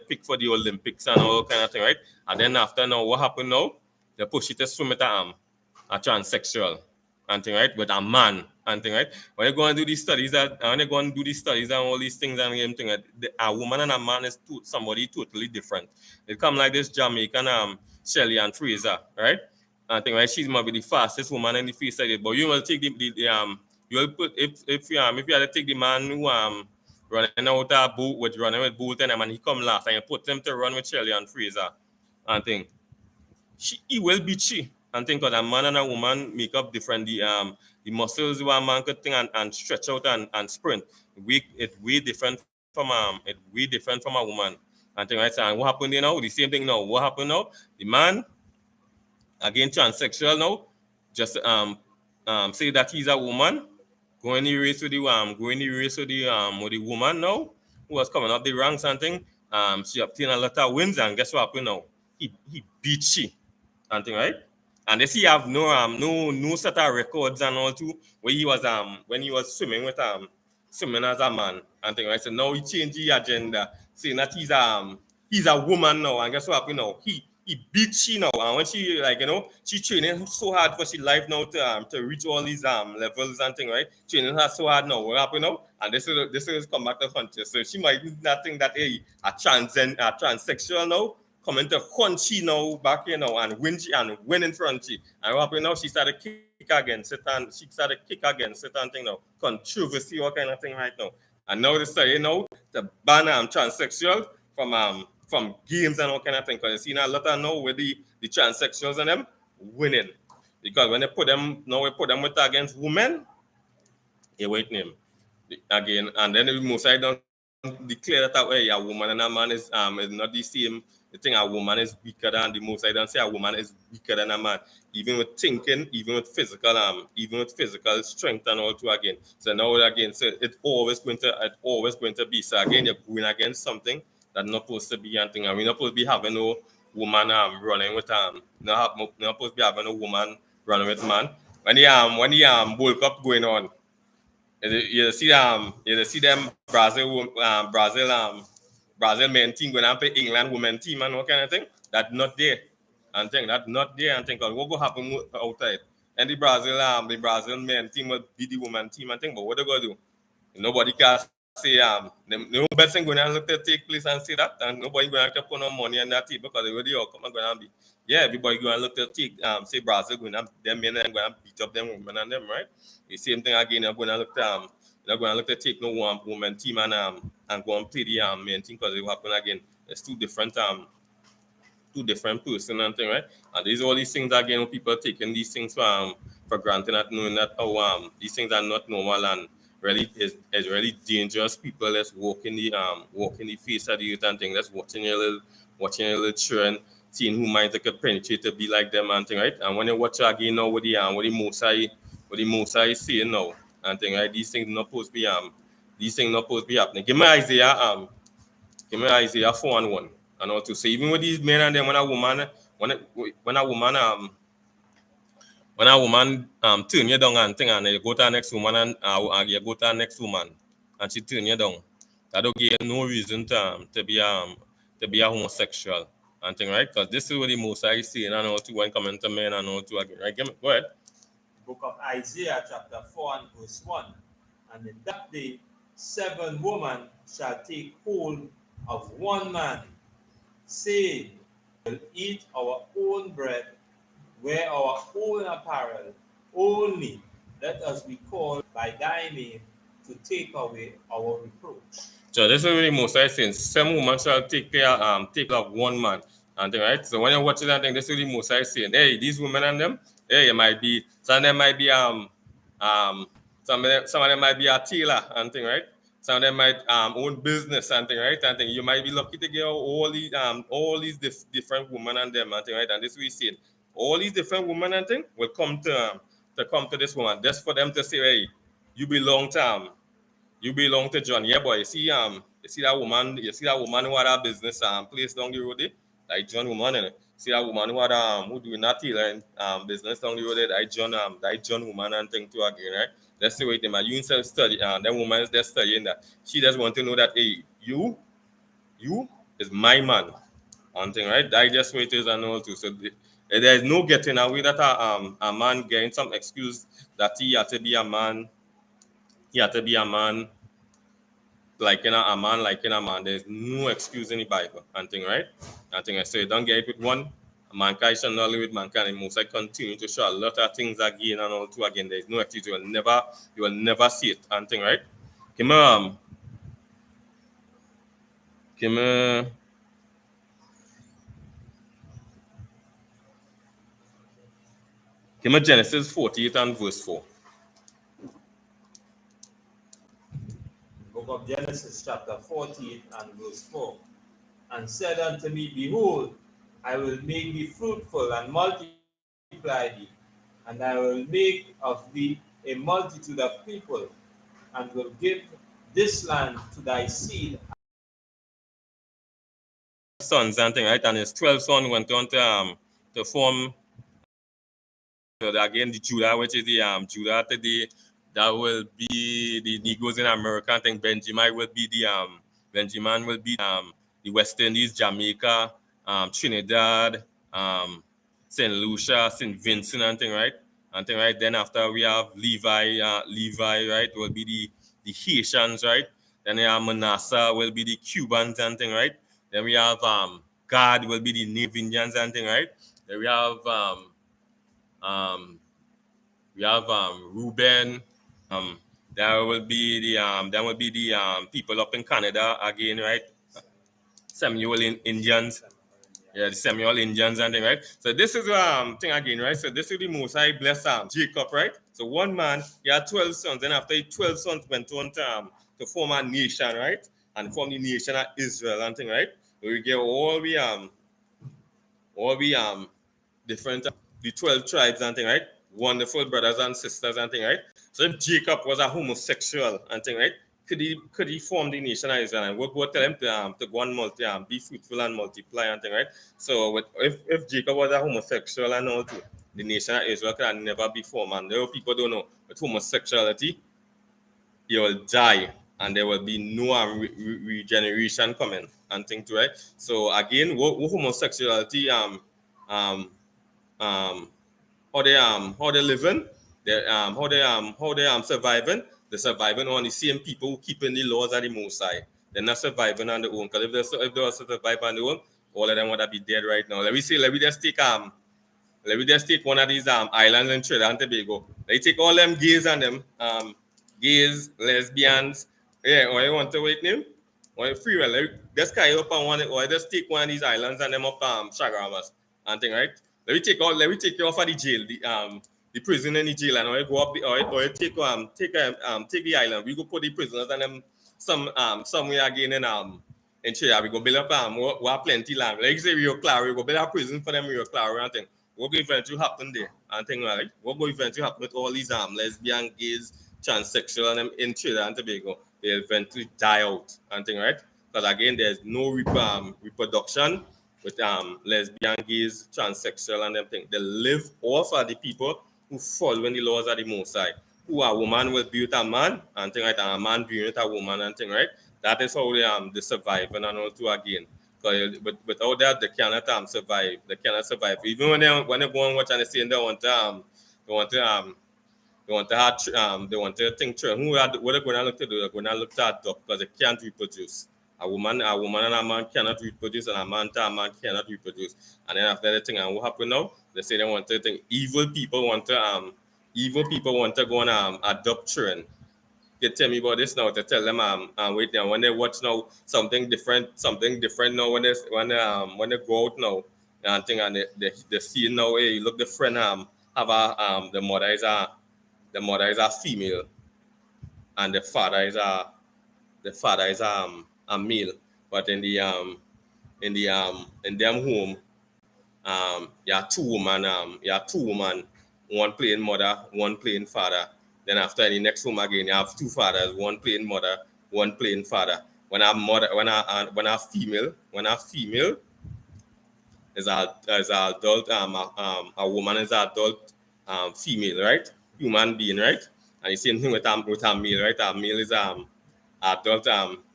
picked for the Olympics and all kind of thing, right? And then after now, what happened now? They push it to swim with a transsexual and thing, right? With a man and thing, right? When you go and do these studies and all these things and everything, a woman and a man is somebody totally different. It come like this Jamaican Shelly and Fraser, right? I think right, she's might be the fastest woman in the face of it, but you will take the You'll put if you had to take the man who running out a boot with running with Bolton and he come last and you put him to run with Shelley and Fraser and thing, he will beat she and think because a man and a woman make up different the muscles where a man could think and stretch out and sprint. It way different from a woman and thing, right? So, and what happened you know? The same thing now. What happened now? The man again transsexual now, just say that he's a woman, going the race with the woman now, who was coming up the ranks and thing. She obtained a lot of wins and guess what happened now? He beat she and thing, right? And this he have no set of records and all too where he was when he was swimming as a man and thing, right? So now he changed the agenda, saying that he's a woman now, and guess what happened now? He beat she now, and when she like she training so hard for she life now to reach all these levels and thing, right? Training her so hard now. What happened now? And this is come back to hunter. So she might not think that hey a transsexual now coming to hunt she now back here now and win in front she. And what happened now? She started kick against it and she started kick against it and thing now. Controversy, what kind of thing right now. And now they say, to ban transsexual from games and all kind of thing. Because you see a lot of now with the transsexuals and them winning. Because when they put them with against women, you wait name again, and then the most I don't declare that way a woman and a man is not the same. The thing a woman is weaker than the most I don't say a woman is weaker than a man, even with thinking, even with physical strength and all too again. So now again, so it's always going to be. So again, you're going against something that's not supposed to be and thing. And we're not supposed to be having no woman running with not supposed to be having a woman running with man. When the World Cup going on, you see them Brazil men team going to play England women team and what kind of thing. That not there. And think that not there and think what will happen outside. And the Brazil men team will beat the woman team and think, but what they gonna do? Nobody can say no best thing going to look to take place and say that, and nobody going to put no money on that team because they already outcome are going to be everybody going to look to take say Brazil going to them men and going to beat up them women and them, right? The same thing again. You're going to look to they're going to look to take no one woman team and go and play the men team because it will happen again. It's two different person and thing, right? And these all these things again, people taking these things for granted, not knowing that these things are not normal and really is really dangerous. People that's walking the face of the youth and thing, that's watching your little children, seeing who might take a penetrate to be like them and thing, right? And when you watch again now with the Mosai is saying now and thing, right? These things not supposed to be happening. Give me Isaiah 4 and 1. And also say even with these men and then when when a woman turn you down and thing and you go to the next woman and you go to the next woman and she turn you down, that don't give you no reason to be a homosexual and thing, right? Because this is what the most I see and all to when coming to men and all to again. Right? Go ahead. Book of Isaiah chapter 4 and verse 1. And in that day 7 women shall take hold of one man, saying, we'll eat our own bread, wear our own apparel, only let us be called by thy name to take away our reproach. So this is really most I saying. Some women shall take of one man. And thing, right? So when you're watching that thing, this is really most I saying. Hey, these women and them, hey, it might be some of them might be some of them might be a tailor and thing, right? Some of them might own business and thing, right? And thing. You might be lucky to get all these different women and them and thing, right? And this we saying. All these different women and thing will come to this woman just for them to say, hey, you belong to you belong to John. Yeah, boy. You see that woman who had a business place down the road there? Like John woman, and see that woman who had who doing that tailoring business down the road there, that John woman and thing too again, right? That's the way them you instead study that woman is just studying that. She just want to know that hey, you is my man. And thing, right? That just way it is and all too. So there is no getting away that a man getting some excuse that he had to be a man. He had to be a man a man like in a man. There's no excuse in the Bible and thing, right? And thing I say, don't get it with one. mankind shall not live with mankind, and Most High continue to show a lot of things again and all too again. There is no excuse. You will never see it. And thing, right? Come come come Genesis 48 and verse 4. Book of Genesis, chapter 48 and verse 4. And said unto me, Behold, I will make thee fruitful and multiply thee, and I will make of thee a multitude of people, and will give this land to thy seed. Sons and thing, right? And his 12 sons went on to form again the Judah, which is the Judah today. That will be the Negroes in America. I think Benjamin will be the West Indies, Jamaica, Trinidad, Saint Lucia, Saint Vincent, and thing, right? And thing, right. Then after we have Levi, right, will be the Haitians, right? Then we have Manasseh will be the Cubans and thing, right? Then we have Gad will be the Native Indians and thing, right? Then um, we have Reuben. There will be the people up in Canada again, right? Samuel Indians. Yeah, the Samuel Indians and thing, right? So this is thing again, right? So this is the Most High bless Jacob, right? So one man, he had 12 sons, and after 12 sons went on to form a nation, right? And form the nation of Israel and thing, right? So we get all we different the 12 tribes and thing, right? Wonderful brothers and sisters and thing, right? So if Jacob was a homosexual and thing, right? Could he form the nation of Israel? And we'll go tell him to go and be fruitful and multiply and thing, right? So if Jacob was a homosexual and all too, the nation of Israel can never be formed. And there people don't know with homosexuality, you will die and there will be no regeneration coming and thing too, right? So again, what homosexuality um how they living, how they surviving. They're surviving on the same people who keeping the laws of the Most High. They're not surviving on their own. Because if they were survive on their own, all of them would be dead right now. Let me just take one of these islands in Trinidad and Tobago. They take all them gays and them gays, lesbians. Yeah, or you want to wait name? Or free will. Just carry up on one, or just take one of these islands and them up Shagaramas and thing, right? Let me take you off of the jail, the prison in the jail, and or you go up or you take the island. We go put the prisoners and them somewhere again in Trinidad. We go build up we have plenty land. Like you say Rio Claro, we go build a prison for them Rio Claro and thing. What going eventually happen there? And thing like what going eventually happen with all these lesbian, gays, transsexual and them in Trinidad and Tobago? They eventually die out and thing, right? Because again, there's no reproduction with lesbian, gays, transsexual and them thing. They live off of the people who following the laws of the Most High. Who a woman will be with a man and thing, right? And a man be with a woman and thing, right? That is how they survive and all too again. But without that, they cannot survive. They cannot survive. Even when they go and watch and they say they want to have they want to think children. What they're going to look to do? They're going to look to adopt because they can't reproduce. A woman and a man cannot reproduce, and a man cannot reproduce. And then after the thing, and what happened now? They say they want to think evil people want to go and adopt children. You tell me about this now to tell them wait now when they watch now something different now when they go out now and thing and they see now hey look the friend have a the mother is a female and the father is a male, but in them home you have two women, one playing mother, one playing father. Then after in the next home again, you have two fathers, one playing mother, one playing father. When a female is a adult a woman is an adult female, right? Human being, right? And the same thing with a male, right? A male is adult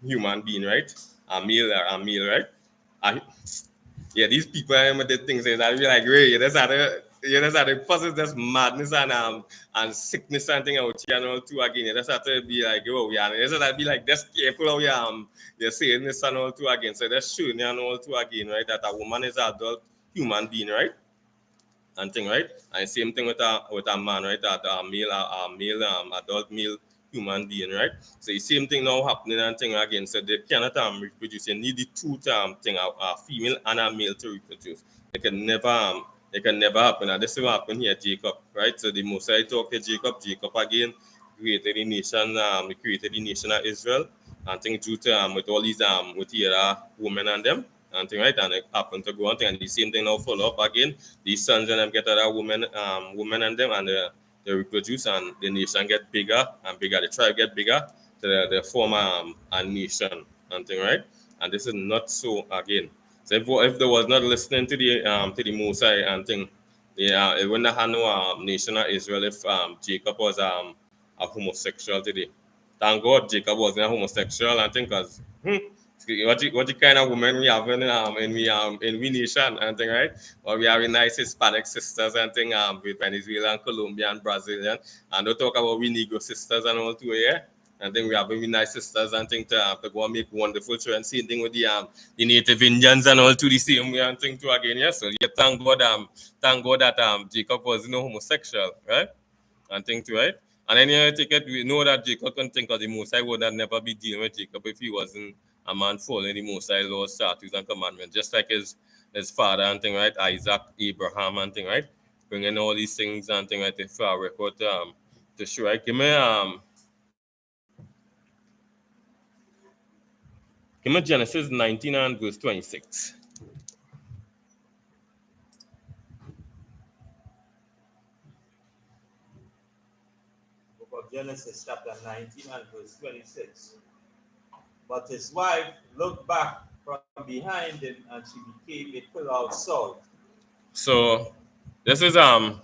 human being, right? A male, right? A, yeah, these people with the things that be like, great, that's how the process this madness and sickness and thing out here and all too again. You just have to be like, oh yeah, you just have to be like just careful how you're saying this and all too again. So that's showing you and all too again, right? That a woman is an adult human being, right? And thing, right? And same thing with a man, right? A male adult male human being, right? So the same thing now happening and thing again. So they cannot reproduce. You need the two thing, a female and a male to reproduce. It can never happen. And this is what happened here, Jacob, right? So the Mosai talked to Jacob. Jacob again created the nation. He created the nation of Israel. And thing due to with all these with the women and them and thing, right? And it happened to go on thing. And the same thing now follow up again. These sons and them get other women and them, and they reproduce, and the nation get bigger and bigger. The tribe get bigger. So they form a nation and thing, right? And this is not so again. So if they was not listening to the Mosai and thing, yeah, it wouldn't have no nation of Israel if Jacob was a homosexual today. Thank God Jacob wasn't a homosexual. I think because what the kind of women we have in we nation and thing, right? Or we have nice Hispanic sisters and thing with Venezuelan, Colombian, Brazilian, and don't talk about we Negro sisters and all too, yeah. And then we have very nice sisters and thing to go and make wonderful children. Same thing with the native Indians and all to the same way and thing too again, yeah. So yeah, thank God that Jacob was no homosexual, right? And think too, right? And then you take it, we know that Jacob can think of the Mosai would have never be dealing with Jacob if he wasn't a man following the Mosai laws, statutes, and commandments, just like his father and thing, right? Isaac, Abraham and thing, right? Bringing all these things and thing, right? For our record to show, right? Give me Genesis 19 and verse 26. Book of Genesis, chapter 19 and verse 26. But his wife looked back from behind him, and she became a pillar of salt. So this is go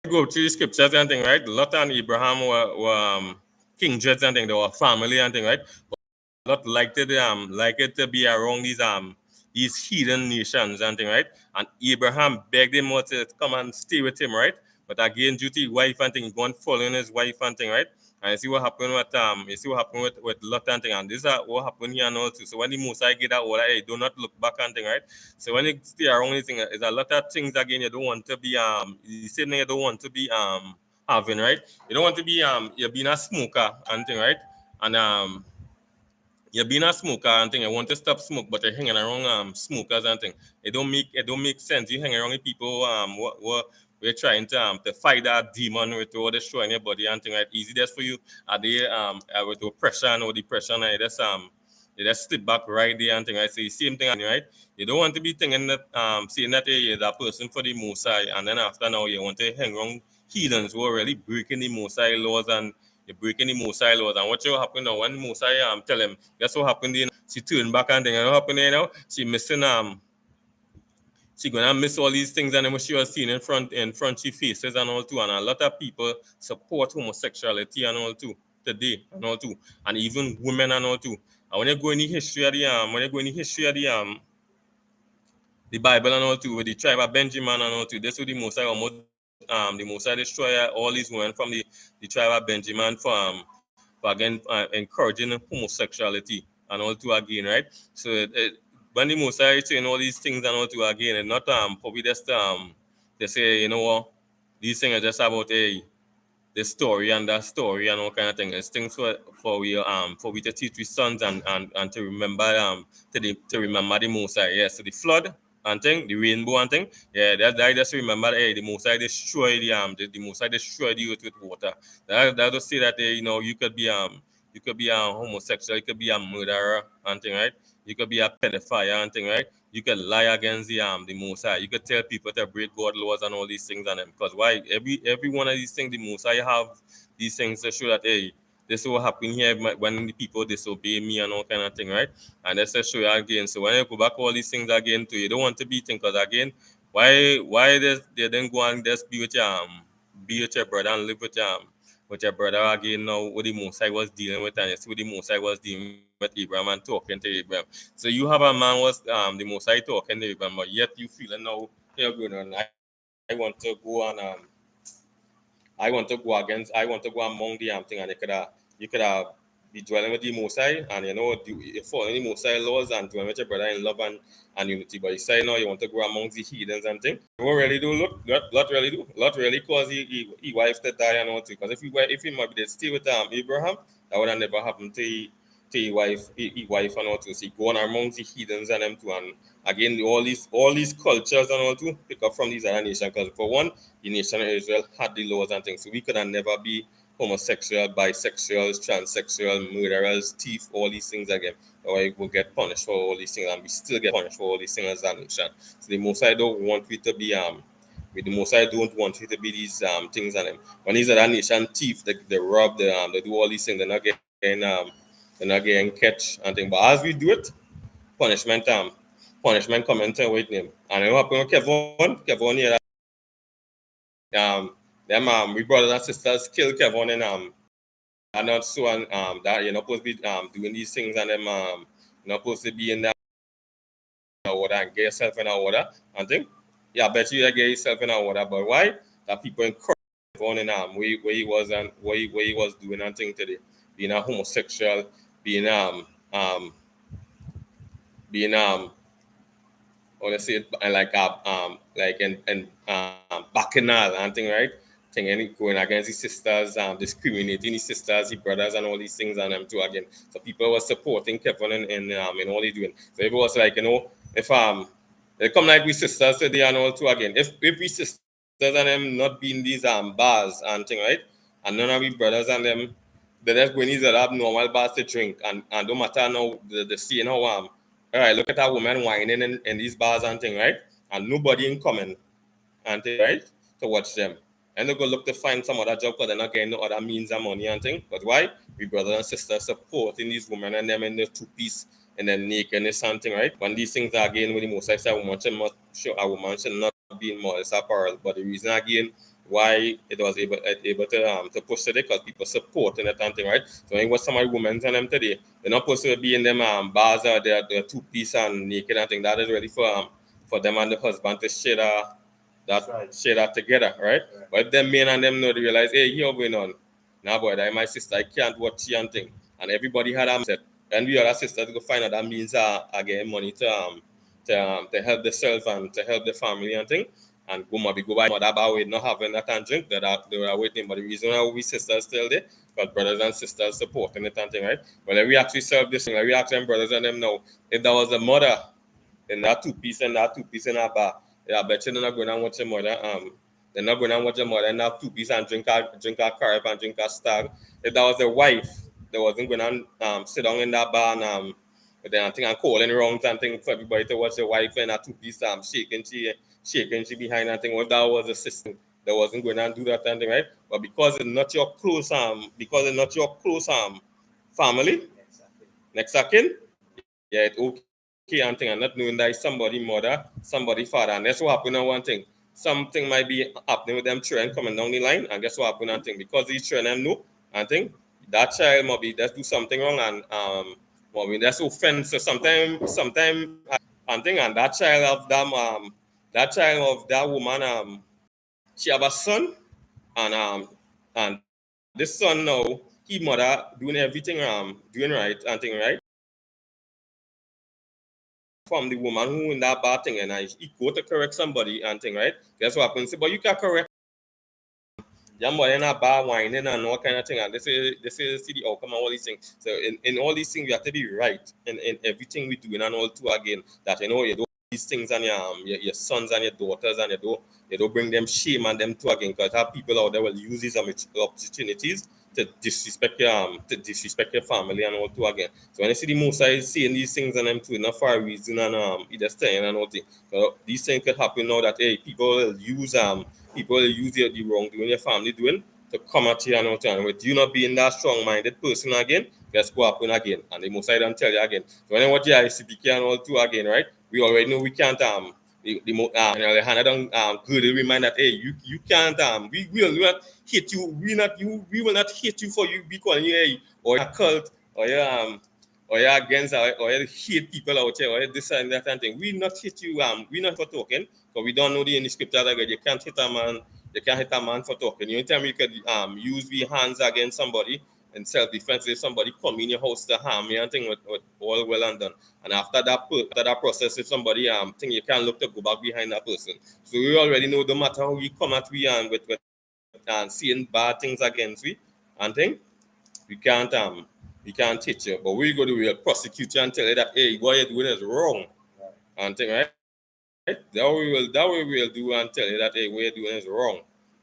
through the scriptures and thing, right? Lot and Abraham were king judges and thing, they were family and thing, right? Lot like it to be around these heathen nations and thing, right? And Abraham begged him to come and stay with him, right? But again, due to his wife and thing, going following his wife and thing, right? And you see what happened with Lot and thing, and this is what happened here and all too. So when the Mosai get that order, hey, do not look back and thing, right? So when you stay around this thing, there's a lot of things again you don't want to be the same thing you don't want to be having, right? You don't want to be you're being a smoker and thing, right? And you're being a smoker and thing, I want to stop smoke, but you're hanging around smokers and thing. It don't make sense. You hang around with people what we're trying to fight that demon with all destroying your body and thing, right? Easy that's for you. Are they with oppression or depression, and you just slip back right there and thing, right? So the same thing, right? You don't want to be thinking that saying that you're that person for the Mosai, and then after now you want to hang around heathens who are really breaking the Mosai laws, and you're breaking the Mosai laws. And what will happen now when Mosai tell him that's what happened, you know, she turned back and thing, and what happened, you know, she missing she gonna miss all these things, and then what she was seeing in front she faces and all too. And a lot of people support homosexuality and all too today and all too, and even women and all too. And when you go in the history of the Bible and all too, with the tribe of Benjamin and all too, that's what the Mosai destroy all these women from the tribe of Benjamin for again encouraging homosexuality and all too again, right? So when the Mosai saying all these things and all too again, and not probably just they say, you know what, these things are just about the story and that story and all kind of thing. It's things for we to teach we sons and to remember to remember the Mosai. Yeah, so the flood and thing, the rainbow and thing. Yeah, that just remember hey, the Mosai destroyed the Mosai destroyed the earth with water. That to say that you know you could be a homosexual, you could be a murderer and thing, right? You could be a pedophile and thing, right? You could lie against the Mosai. You could tell people to break God laws and all these things and them. Because why? Every one of these things, the Mosai have these things to show that hey, this will happen here when the people disobey me and all kind of thing, right? And that's to show you again. So when you go back all these things again to you don't want to be thinking because again, why they then go and just be with your brother and live with your brother again now what the Mosai was dealing with, and it's what the Mosai was dealing with Abraham and talking to Abraham. So you have a man was the Mosai talking to Abraham, but yet you feeling now you're going on. I want to go on I want to go among the thing, and you could have be dwelling with the Most High, and following the Most High laws and dwelling with your brother in love and unity. But you say no, you want to go amongst the heathens and things. What really do? Lot really do. Lot really cause he wife to die and all too. Because if he might be stay with Abraham, that would have never happened to his wife and all too. So he go on amongst the heathens and them too. And again, all these cultures and all too pick up from these other nations. Because for one, the nation of Israel had the laws and things. So we could have never be homosexual, bisexuals, transsexual, murderers, thief, all these things again. Or we will get punished for all these things, and we still get punished for all these things as a nation. So the Most High don't want we to be with the Most High don't want it to be these things and them. When these other nation thief, they rob, they do all these things, they're not getting catch and thing. But as we do it, punishment come into with him. And it happened with Kevon here. Them we brothers and sisters kill Kevon and not so that you're not supposed to be doing these things and them you're not supposed to be in that order and get yourself in order and think. Yeah, I bet you get yourself in order, but why? That people encourage Kevon in where he was and where he was doing and thing today. Being a homosexual, being being or let's say it bacchanal and thing, right? Thing any going against his sisters, discriminating his sisters, his brothers, and all these things, and them too again. So people were supporting Kevin in all he doing. So it was like if they come like we sisters today and all too again. If we sisters and them not being these bars and thing, right? And none of we brothers and them they just go in these other normal bars to drink and don't matter now the seeing how all right, look at that woman whining in these bars and thing, right? And nobody in common and thing, right? To watch them. And they go look to find some other job because they're not getting no other means of money and thing. But why? We brothers and sisters supporting these women and them in the two-piece and then nakedness and thing, right? When these things are again with the most I say a woman should not be in modest apparel. But the reason again why it was able to push today because people supporting it and thing, right? So when was some of the women and them today, they're not supposed to be in them bars or they're two-piece and naked and thing. That is really for them and the husband to share share that together, right? But if them men and them know they realize, hey, here going on. Now boy, that my sister, I can't watch she and thing. And everybody had a mindset. And we other sisters go find out that means getting money to help themselves and to help the family and thing. And go by mother by way not having that and drink that they were waiting. But the reason why we sisters still there, because brothers and sisters supporting it and thing, right? Well, if we actually serve this thing, like we ask them brothers and them know if there was a mother in that two-piece and that two-piece in a bar, yeah, I bet you they're not going to watch your mother. They're not going to watch your mother and have two-piece and drink a carib and drink a stag. If that was a wife, they wasn't going to sit down in that bar and but then I think I'm calling around and thing for everybody to watch the wife and a two-piece shaking she behind and thing. If that was a sister, that wasn't going to do that and thing, right? But because it's not your close family, next second, yeah, it's okay and thing, and not knowing that it's somebody mother, somebody father, and that's what happened on one thing. Something might be happening with them children coming down the line, and guess what happened and thing because these children know and think that child might be just do something wrong and might be that's offense. So sometimes and thing and that child of that woman she have a son and this son now he mother doing everything doing right and thing right from the woman who in that bad thing and he go to correct somebody and thing, right? Guess what happens? But you can correct young boy in a bar whining and all kind of thing. And this is see the outcome and all these things. So in all these things we have to be right in everything we do and all too again that you do these things and your sons and your daughters and you don't bring them shame and them too again because have people out there will use these opportunities to disrespect your family and all too again. So when you see the Musa is saying these things and them too, not for a reason and he just saying and all thing. So these things could happen now that hey people will use the wrongdoing your family doing to come at you and all and with you not being that strong minded person again, guess what happen again. And the Musa don't tell you again. So when you watch the I.S.U.P.K and all too again, right? We already know we can't Hannah don't clearly remind that hey you can't we will not hate you we will not hate you for you be calling you hey or a cult or you're against or you hate people out here or this and that and thing. We not hate you we not for talking because we don't know the in the scripture that you can't hit a man for talking. You tell me you could use the hands against somebody in self-defense if somebody come in your house to harm you and thing with all well and done. And after that process, if somebody think you can't look to go back behind that person. So we already know no matter how we come at we and with seeing bad things against we and thing, we can't teach you. But we go to we'll prosecute you and tell you that hey, what you're doing is wrong. Right. And thing, right? That way we'll do and tell you that hey, what you're doing is wrong.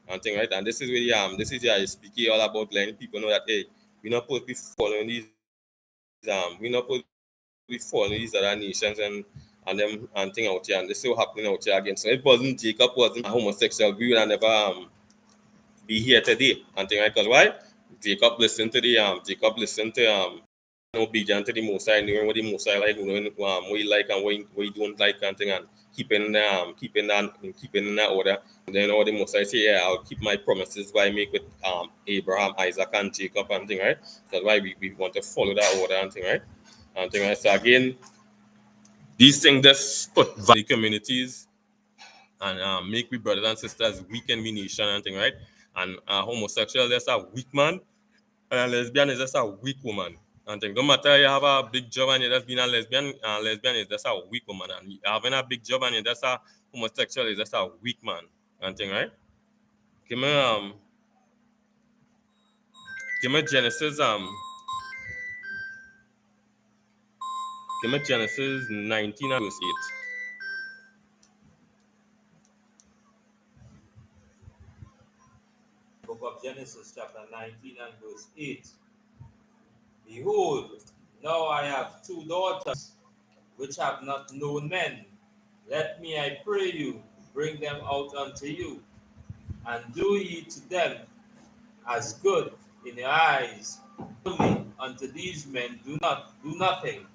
And thing, right? And this is really this is I.S.U.P.K all about letting people know that hey, we're not supposed to be following these we're not supposed to be following these other nations and them and thing out here, and this is still happening out here again. So it wasn't Jacob wasn't a homosexual, we would have never be here today and thing, right? Because why? Jacob listened to obedient to the Most High, knowing what the Most High like, knowing what he like and what he don't like and thing, and keeping in that order. And then all the Most High say, yeah, I'll keep my promises I make with Abraham, Isaac, and Jacob and thing, right? That's why we want to follow that order and thing, right? And thing, right? So again, these things just put the communities and make we brothers and sisters weak in the nation and thing, right? And homosexual, that's a weak man, and a lesbian is just a weak woman. And thing. Don't matter you have a big job and you're just being a lesbian, lesbian is just a weak woman. And having a big job and you're just a homosexual is just a weak man. And thing, right? Give me Genesis Genesis 19 and verse 8. Book of Genesis, chapter 19 and verse 8. Behold, now I have 2 daughters, which have not known men. Let me, I pray you, bring them out unto you, and do ye to them as good in your eyes. Only unto these men do nothing,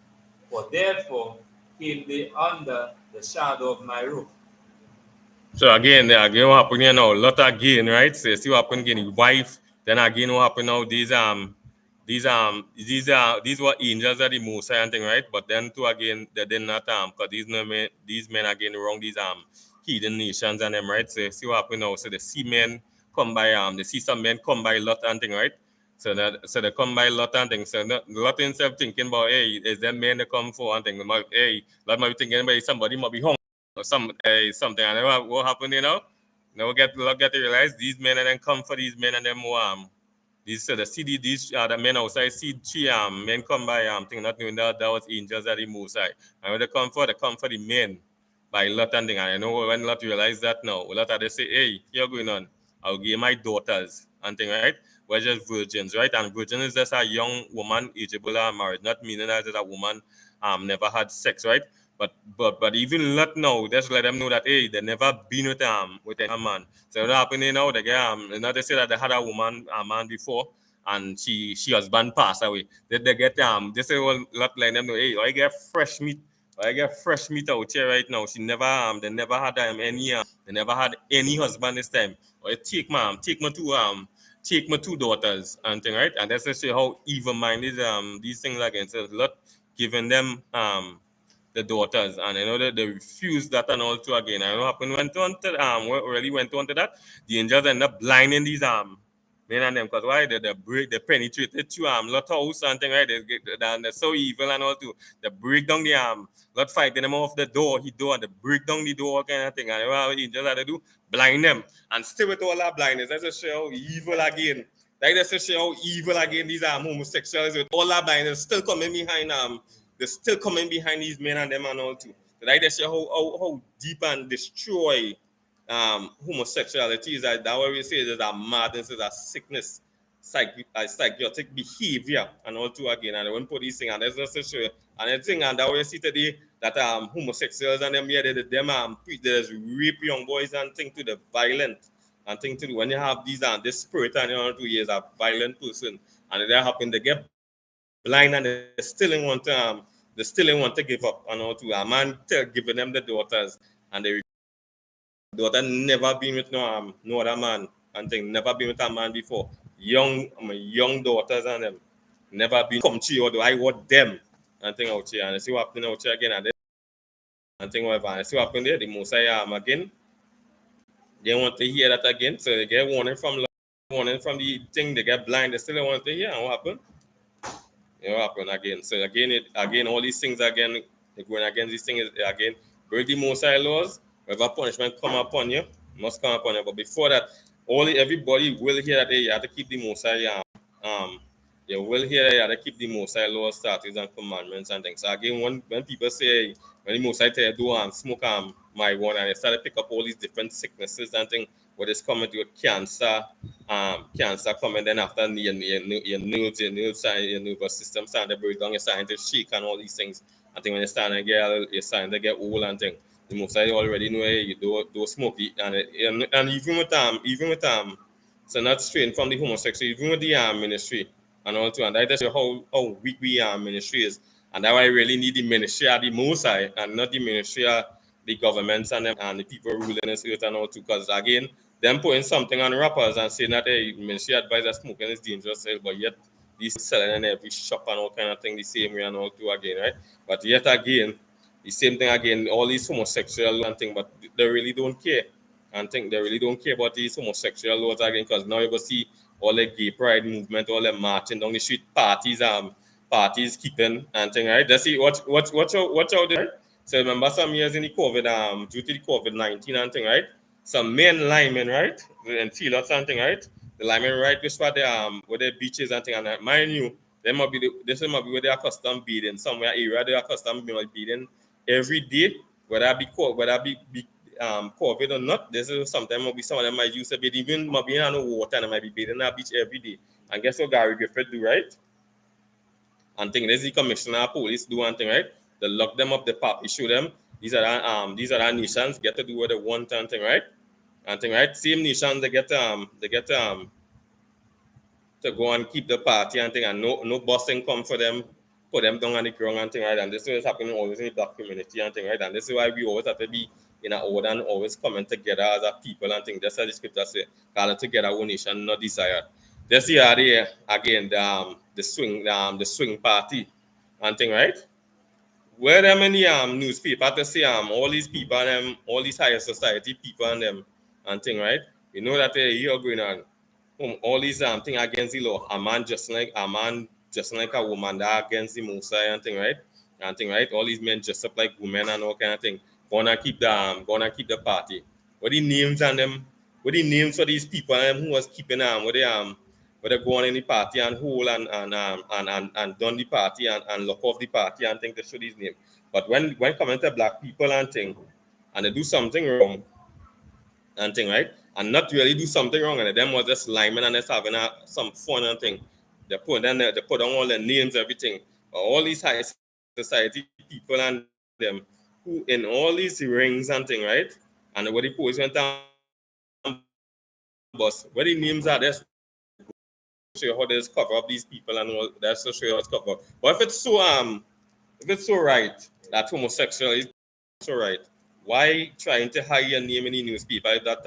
for therefore came they under the shadow of my roof. So again what happen here now? Lot again, right? So you see what happen again, his wife. Then again what happen now? These were angels of the Most High and thing, right? But then too again they did not because these men again wrong these heathen nations and them, right? So you see what happen now? So they see men come by they see some men come by Lot and thing, right? So they come by Lot and thing. So Lot himself thinking about hey, is them men they come for and thing. Hey, Lot might be thinking about somebody might be hungry or something. And what happened, Now we get to realize these men and then come for these men and them these the CD these the men outside see 3 men come by thing not knowing that was angels at the Most High. And when they come for the men by Lot and thing. And I know when Lot realize that now, Lot they say, hey, here going on. I'll give my daughters and thing, right? We're just virgins, right? And virgin is just a young woman eligible and married, not meaning that a woman never had sex, right? But even Lot now, just let them know that hey, they never been with a man. So what happening now? They get now they say that they had a man before, and she husband passed away. They get they say well Lot let them know, hey, I get fresh meat. I get fresh meat out here right now. She never they never had they never had any husband this time. Or take my 2 daughters and thing, right? And that's just how evil minded these things against us. Lot giving them the daughters, and I know that they refused that and all too again. I know happened went on to what really went on to that. The angels end up blinding these men and them because why they penetrated to lot house and thing, right? They're so evil and all too. They break down the lot fighting them off the door, and they break down the door kind of thing. And you know what the angels had to do? Blind them. And still with all that blindness, that's just show how evil again. Like that's just show how evil again these homosexuals with all that blindness still coming behind they're still coming behind these men and them and all too. So like they show how deep and destroy homosexuality is that what we say is a madness, is a sickness, psychotic behavior and all too again. And when put these things and that's just to show you. And the thing and that we see today that homosexuals and them yeah them there's rape young boys and thing to the violent and thing to do when you have these this spirit and you know 2 years a violent person and that happen they get blind and they still want to give up and all to a man giving them the daughters and the daughter never been with no other man and thing never been with a man before young daughters and them never been come to you or I want them and thing out here and I see what happening out here again and thing whatever and I see what happened there the Most High again they want to hear that again so they get warning from Lord warning from the thing, they get blind, they still don't want to hear. And what happened? It happen again. So again, all these things again, going against these things again, break the Most High laws. Whatever punishment come upon you, must come upon you. But before that, everybody will hear that you have to keep the Most High. You will hear that you have to keep the Most High laws, statutes, and commandments and things. So again, when people say when the Most High tell you do smoke marijuana, and they start to pick up all these different sicknesses and things, what is coming to cancer, cancer coming, then after your nervous system starting to break down, you're starting to shake and all these things. I think when you're starting to get old and things, the most I already know, hey, you do smoke it, and even with so not straight from the homosexual, even with the ministry and all too, and that shows how weak we ministry is, and that why I really need the ministry of the Most High and not the ministry of the governments and them and the people ruling this earth and all too. Because again, them putting something on rappers and saying that hey, ministry advise that smoking is dangerous, but yet these selling in every shop and all kind of thing the same way and all too again, right? But yet again, the same thing again, all these homosexual and thing, but they really don't care. And think they really don't care about these homosexual laws again, because now you go see all the gay pride movement, all the marching down the street, parties keeping and thing, right? That's see watch out there, right? So remember some years in the COVID, due to the COVID-19 and thing, right? Some men linemen, right? And feel or something, right? The linemen, right, which were the where the beaches and thing, and mind you, they might be this might be where they are custom beating, somewhere area they are custom beating every day, whether COVID or not. This is sometimes maybe some of them might use a bit, even might be in the water and might be bathing at beach every day. And guess what Gary Griffith do, right? And thing there's the commissioner of police do one thing, right? They lock them up, the pop issue them. These are nations get to do what they want and thing, right? And thing, right? Same nations they get to go and keep the party and thing, and no bossing come for them, put them down on the ground and thing, right? And this is happening always in the black community and thing, right? And this is why we always have to be in our order and always coming together as a people and thing. That's how the scripture say, gather together, one nation, not desire. This year again the swing party and thing, right? Where them in the newspaper to see all these people and them, all these higher society people and them and thing, right? You know that you're going on all these thing against the law. A man just like a woman that against the Mosai and thing, right? And thing, right? All these men dress up like women and all kind of thing. Gonna keep the party. What the names and them? What the names for these people who was keeping where they go on in the party and hold and done the party and lock off the party and thing to show these names. But when coming to black people and thing, and they do something wrong and thing, right? And not really do something wrong, and them was just liming and just having some fun and thing. They put on all their names, everything. But all these high society people and them who in all these rings and thing, right? And what the police went down bus, where the names are, that's go and show you how they just cover up these people and all. That's to show you how it's cover. But if it's so right that homosexual is so right, why trying to hide your name in the newspaper if that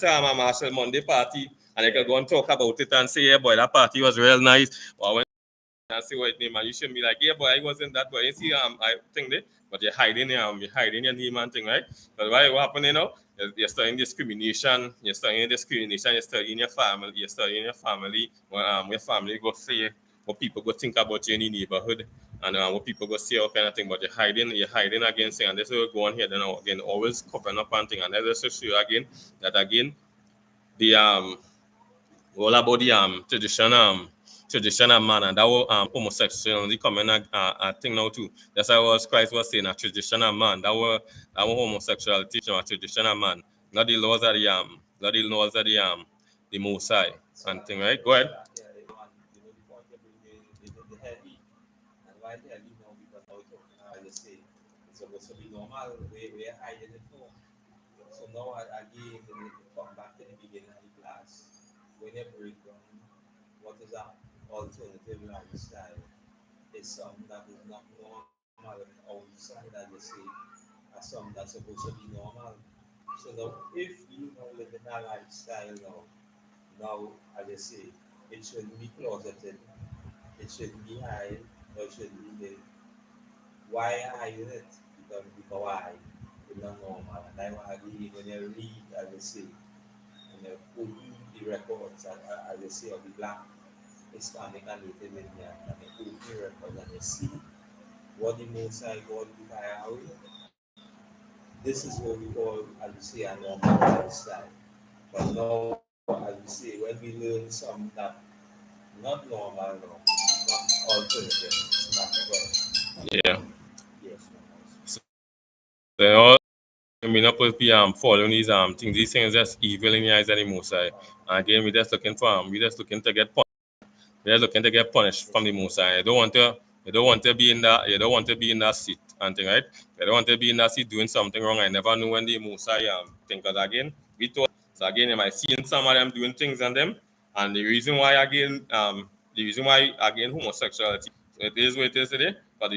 a Marshall Monday party and they can go and talk about it and say, yeah, boy, that party was real nice. Or when I see what name and you shouldn't be like, yeah, boy, I wasn't that boy. You see, I think that, but you're hiding your name and thing, right? But why what happened, You're studying discrimination, you're studying your family, your family go say what people go think about you in the neighborhood and what people go say all kind of thing, but you're hiding against it, and this will go on here then again, always covering up and thing, and that's just to show you again that again the all about the traditional man and that was homosexuality coming a thing now too. That's how was Christ was saying a traditional man. That was homosexuality a traditional man, not the laws of the Most High So and thing, right? Go ahead. yeah, the point you bring the heavy, and why heavy now because now I just say it's supposed to be normal. We're hiding it now. So now again, we come back to the beginning of the class. When you break down what is an alternative lifestyle, it's something that is not normal outside, as you say, as something that's supposed to be normal. So now, if you now live in a lifestyle now, as you say, it shouldn't be closeted, it shouldn't be high, or it shouldn't be the why hiding it? Because why? It's not normal. And I want to read when you read, as you say. the records, as they say, of the black, Hispanic, and Native Indian, and the open records, and you see what the Most High God require. This is what we call, as you say, a normal lifestyle. But now, as you say, when we learn some that not normal now, it become alternative. It's not correct. Yeah. Yes, So then all we not supposed to be following these things. These things just evil in the eyes of the Most High. And again, we just looking for we just looking to get punished. They're looking to get punished from the Most High. You don't want to be in that. You don't want to be in that seat. And thing, right? You don't want to be in that seat doing something wrong. I never know when the Most High think. Because again, we told. So again, you might see some of them doing things on them, and the reason why again homosexuality. So it is what it is today. But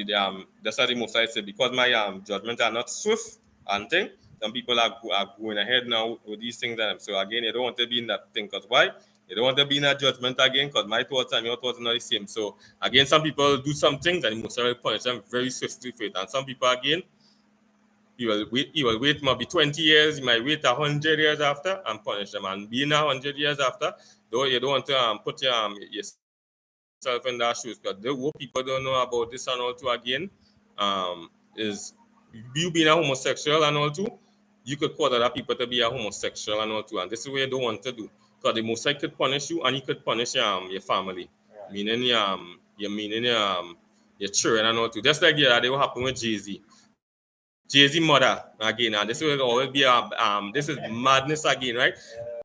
that's what the Most High said. Because my judgment are not swift and thing. Some people are going ahead now with these things. And so again, you don't want to be in that thing. Because why? You don't want to be in a judgment again because my thoughts and your thoughts are not the same. So again, some people do some things and the Most High will punish them very swiftly for it. And some people again, you will wait maybe 20 years, you might wait 100 years after and punish them. And being 100 years after, though you don't want to put yourself in that shoes because what people don't know about this and all too again is you being a homosexual and all too, you could cause other people to be a homosexual and all too. And this is what you don't want to do. Because the Most High could punish you and he could punish your family. right. Meaning your children and all too. Just like the other day what happened with Jay-Z. Jay-Z mother again, and this will always be this is madness again, right?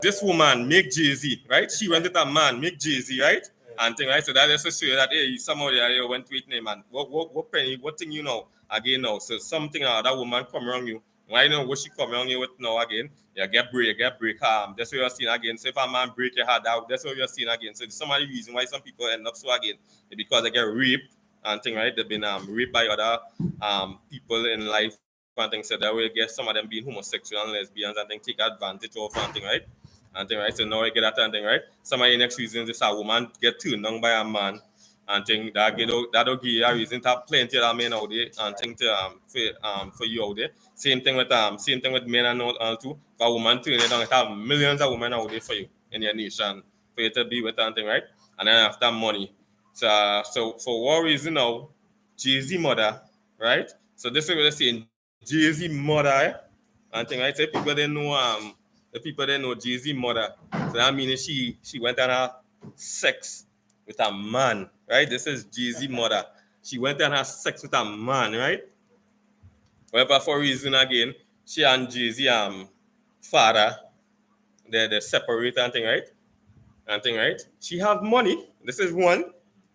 This woman make Jay-Z, right? She went with a man, make Jay-Z, right? And thing, right? So that is to show you that hey, somebody there went with him and what penny, what thing you know again now. So something that woman come around you. Why you know what she come around you with now again? You get break that's what you're seeing again. So if a man break your heart out, that's what you're seeing again. So some of the reason why some people end up so again is because they get raped and thing, right? They've been raped by other people in life and things. So that way get some of them being homosexual and lesbians and things take advantage of and thing, right? And thing, right? So now I get that and thing, right? Some of the next reasons is a woman get turned on by a man and thing that'll give you a reason to have plenty of men out there and thing to for you out there. Same thing with men and all too. If a woman turn it on, it have millions of women out there for you in your nation for you to be with and thing, right? And then after money. So for what reason now, Jay-Z mother, right? So this is what they're saying, Jay-Z mother, and thing, right? So the people they know Jay-Z mother. So that means she went and had sex with a man, right? This is Jay-Z mother. She went and had sex with a man, right? Whatever for reason again, she and Jay-Z father, they separate and thing, right? And thing, right? She have money. This is one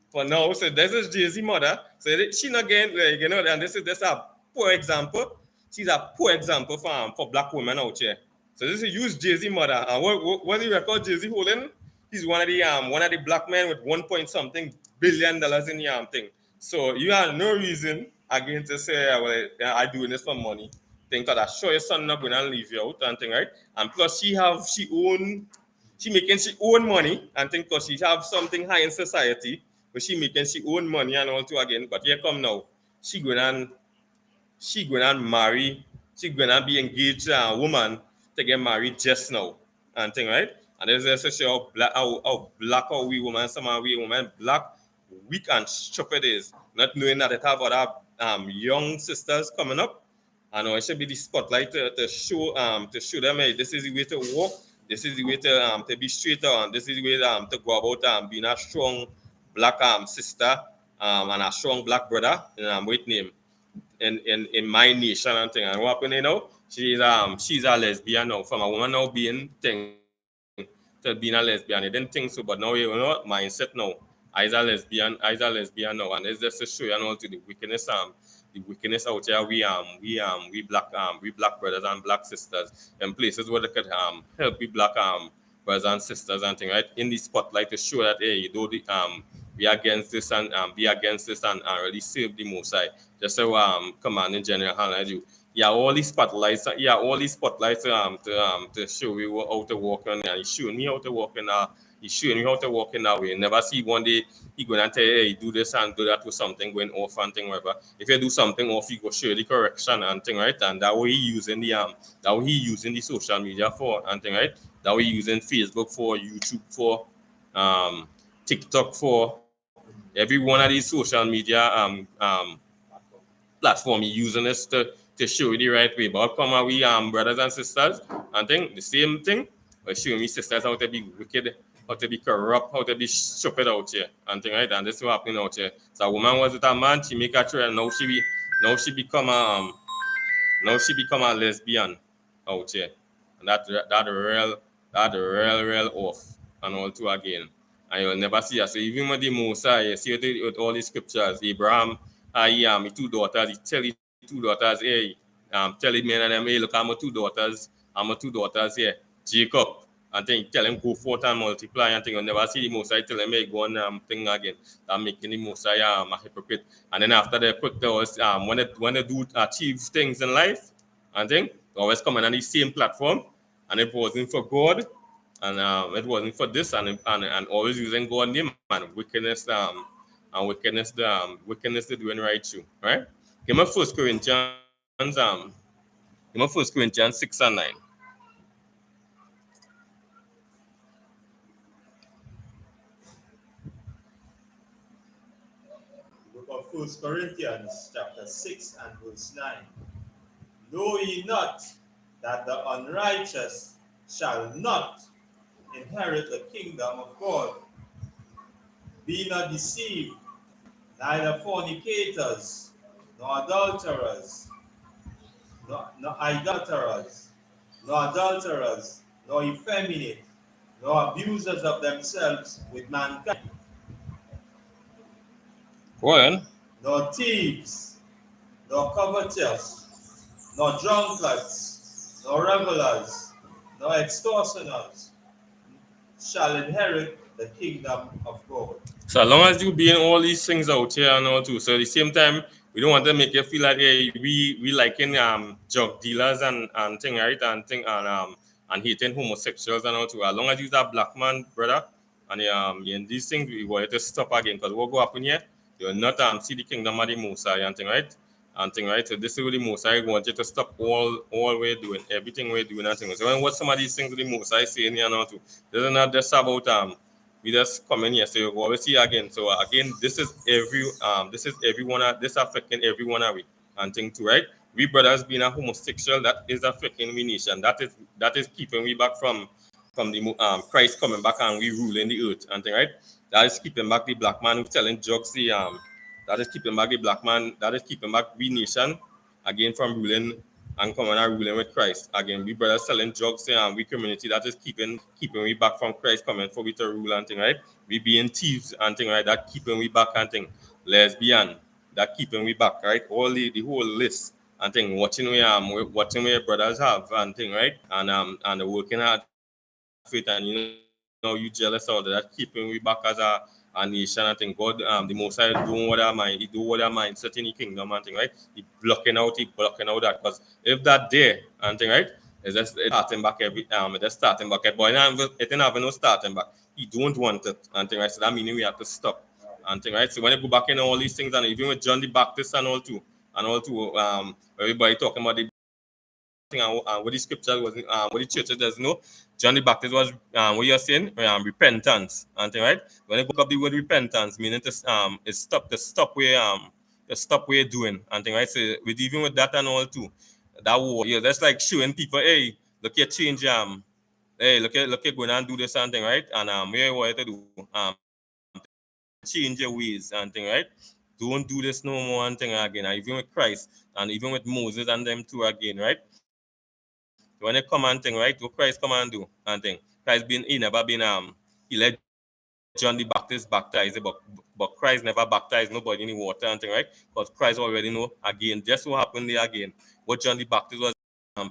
for now. So this is Jay-Z mother. So she not again, like, and this is a poor example. She's a poor example for black women out here. So this is use Jay-Z mother. And what the record Jay-Z holding? He's one of the black men with 1 point something billion dollars in the thing. So you have no reason again to say, well, I doing this for money. Think that I sure your son not gonna leave you out and thing, right? And plus she making she own money and think because she have something high in society, but she making she own money and all too again. But here come now, she going and marry, she gonna be engaged to a woman to get married just now and thing, right? And there's just to show how we women, some of we women black, weak and stupid is, not knowing that they have other young sisters coming up. And it should be the spotlight to show them, hey, this is the way to walk, this is the way to be straight on, this is the way to go about being a strong black sister and a strong black brother with name in my nation and thing. And what happened, she's a lesbian now, from a woman now being thing to being a lesbian. I didn't think so, but now mindset now. I is a lesbian now, and it's just to show you all to the wickedness out here. We black brothers and black sisters in places where they could help we black brothers and sisters and thing, right? In the spotlight to show that hey, you do the be against this and be against this and really save the Most High. Just so commanding general Hannah do. Yeah, all these spotlights. Yeah, all these spotlights to show you how to walk on, and he's showing me how to walk in. He's showing me how to walk in that way. Never see one day he gonna tell you, hey, do this and do that with something going off and thing whatever. If you do something off, he go show you the correction and thing, right? And that way he using the social media for and thing, right? that we're using Facebook for, YouTube for, um, TikTok for, every one of these social media platform you're using this to show you the right way. But come on, we brothers and sisters, and think the same thing. But showing me sisters how to be wicked, how to be corrupt, how to be stupid out here, and thing right. And this is what happening out here. So a woman was with a man, she make a choice, and now she become now she become a lesbian out here, and that real off and all too again. And you'll never see her. So even with the Mosiah, you see with all the scriptures, Abraham, his two daughters, he tell his two daughters, hey, tell the men and them, hey, look, I'm a two daughters here, Jacob. And then tell him go forth and multiply, and thing you'll never see the Mosiah tell him, hey, go on thing again. That making the Mosiah a hypocrite. And then after they put those when they do achieve things in life, and thing, they always come on the same platform, and it wasn't for God, and it wasn't for this, and always using God name and wickedness to doing right too, right? Give me First Corinthians 6 and 9. The book of 1 Corinthians, chapter 6 and verse 9. Know ye not that the unrighteous shall not inherit the kingdom of God? Be not deceived, neither fornicators, nor adulterers, nor adulterers, nor effeminate, nor abusers of themselves with mankind, Go on. nor thieves, nor covetous, nor drunkards, nor revelers, nor extortioners shall inherit the kingdom of God. So as long as you being all these things out here and all too. So at the same time, we don't want to make you feel like hey, we liking drug dealers and thing, right? And hating homosexuals and all too. As long as you're a black man, brother, and in these things we want you to stop again, because what go happen here, you'll not see the kingdom of the Messiah and thing, right? And thing, right? So this is what the Messiah want you to stop all we're doing, everything we're doing and thing. So when what some of these things the Messiah saying here and all too, this is not just about we just come in here. So we always see again. So again, this is everyone this affecting everyone of we and thing too, right? We brothers being a homosexual, that is affecting we nation. That is keeping we back from the Christ coming back and we ruling the earth and thing, right? That is keeping back the black man who's telling jokes that is keeping back the black man, that is keeping back we nation again from ruling and coming and ruling with Christ. Again, we brothers selling drugs and we community that is keeping we back from Christ coming for we to rule and thing, right? We being thieves and thing, right? That keeping we back and thing. Lesbian, that keeping we back, right? All the whole list and thing, watching where brothers have and thing, right? And working hard for it, and you jealous of that keeping we back as a nation and thing. God the Most High doing what our mind, he do what our mind set in the kingdom and thing, right? He blocking out that, because if that there and thing, right, it's just it's starting back it's just starting back at boy now it ain't having no starting back. He don't want it and thing, right? So that meaning we have to stop and thing, right? So when you go back in all these things, and even with John the Baptist and all too, everybody talking about the thing and what the scripture was what the churches does know. John the Baptist was what you're saying, repentance and thing, right? When you look up the word repentance, meaning to is stop where you're doing and thing, right? So with even with that and all too, that war, yeah, that's like showing people, hey, look at change hey, look at going and do this and thing, right? And where you want to do change your ways and thing, right? Don't do this no more and thing again. And even with Christ and even with Moses and them too again, right? When they come and thing, right? What Christ come and do and thing. Christ he never been he let John the Baptist baptize it, but Christ never baptized nobody in the water and thing, right? Because Christ already know again. Just what happened there again. What John the Baptist was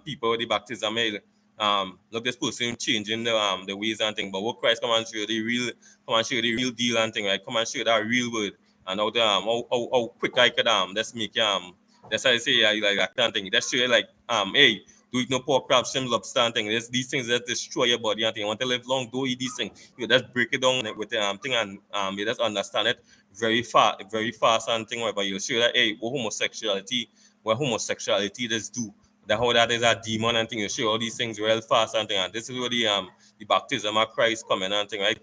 people with the baptism, look this person changing the ways and thing. But what Christ come and show the real deal and thing, right? Come and show that real word and how quick I could let's make that's how I say like that kind of thing. That's show you like hey, do eat no pork, crab, shrimp, lobster and thing. These things that destroy your body and thing. You want to live long, don't eat these things. You just break it down with the thing and you just understand it very fast and thing. But you show that hey, what homosexuality does do that how that is a demon and thing. You show all these things real fast and thing. And this is where the baptism of Christ coming and thing, right?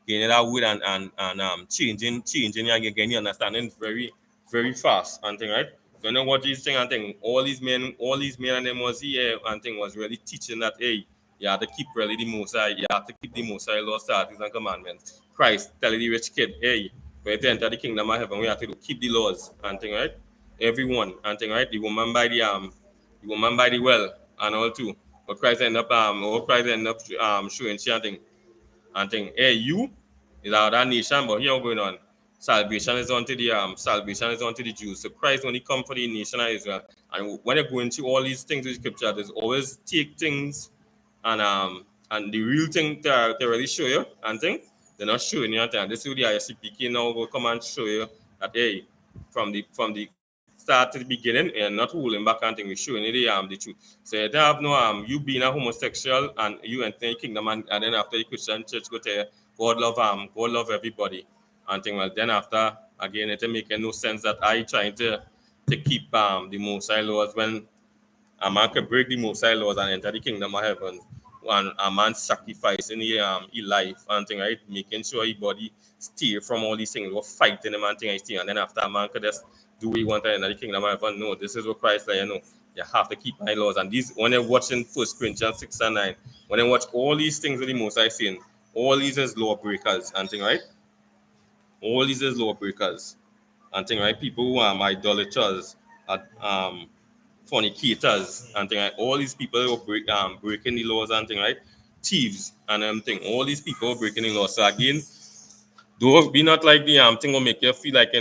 Getting that word and changing again, you understanding very, very fast and thing, right? So you know what these thing and thing, all these men and them was here and thing was really teaching that hey, you have to keep really the Most High, you have to keep the Most High law, statutes, and commandments. Christ telling the rich kid, hey, when you enter the kingdom of heaven, we have to keep the laws and thing, right? Everyone and thing, right? The woman by the well and all too. But Christ end up showing something and think, hey, you is our that nation, but here going on. Salvation is unto the Jews. So Christ only come for the nation of Israel. And when you go into all these things with scripture, there's always take things and the real thing to really show you and thing. They're not showing you anything. This is the I.S.U.P.K now will come and show you that hey, from the start to the beginning and not holding back and thing, we showing you the truth. So you don't have no you being a homosexual and you enter the kingdom and then after the Christian church go tell you God love everybody and thing. Well then after again it make no sense that I trying to keep the Most High laws when a man can break the Most High laws and enter the kingdom of heaven. And a man sacrificing his life and thing, right? Making sure his body steer from all these things, or fighting them and thing, and then after a man could just do what he wanted in the kingdom of heaven. No, this is what Christ like, you have to keep my laws. And these when you're watching 1 Corinthians 6 and 9, when you watch all these things with the Most High saying, all these is law breakers and thing, right? All these is law breakers and thing, right? People who are idolaters, fornicators and thing like all these people who breaking the laws and thing, right? Thieves and thing. All these people breaking the laws. So again, don't be not like the thing will make you feel like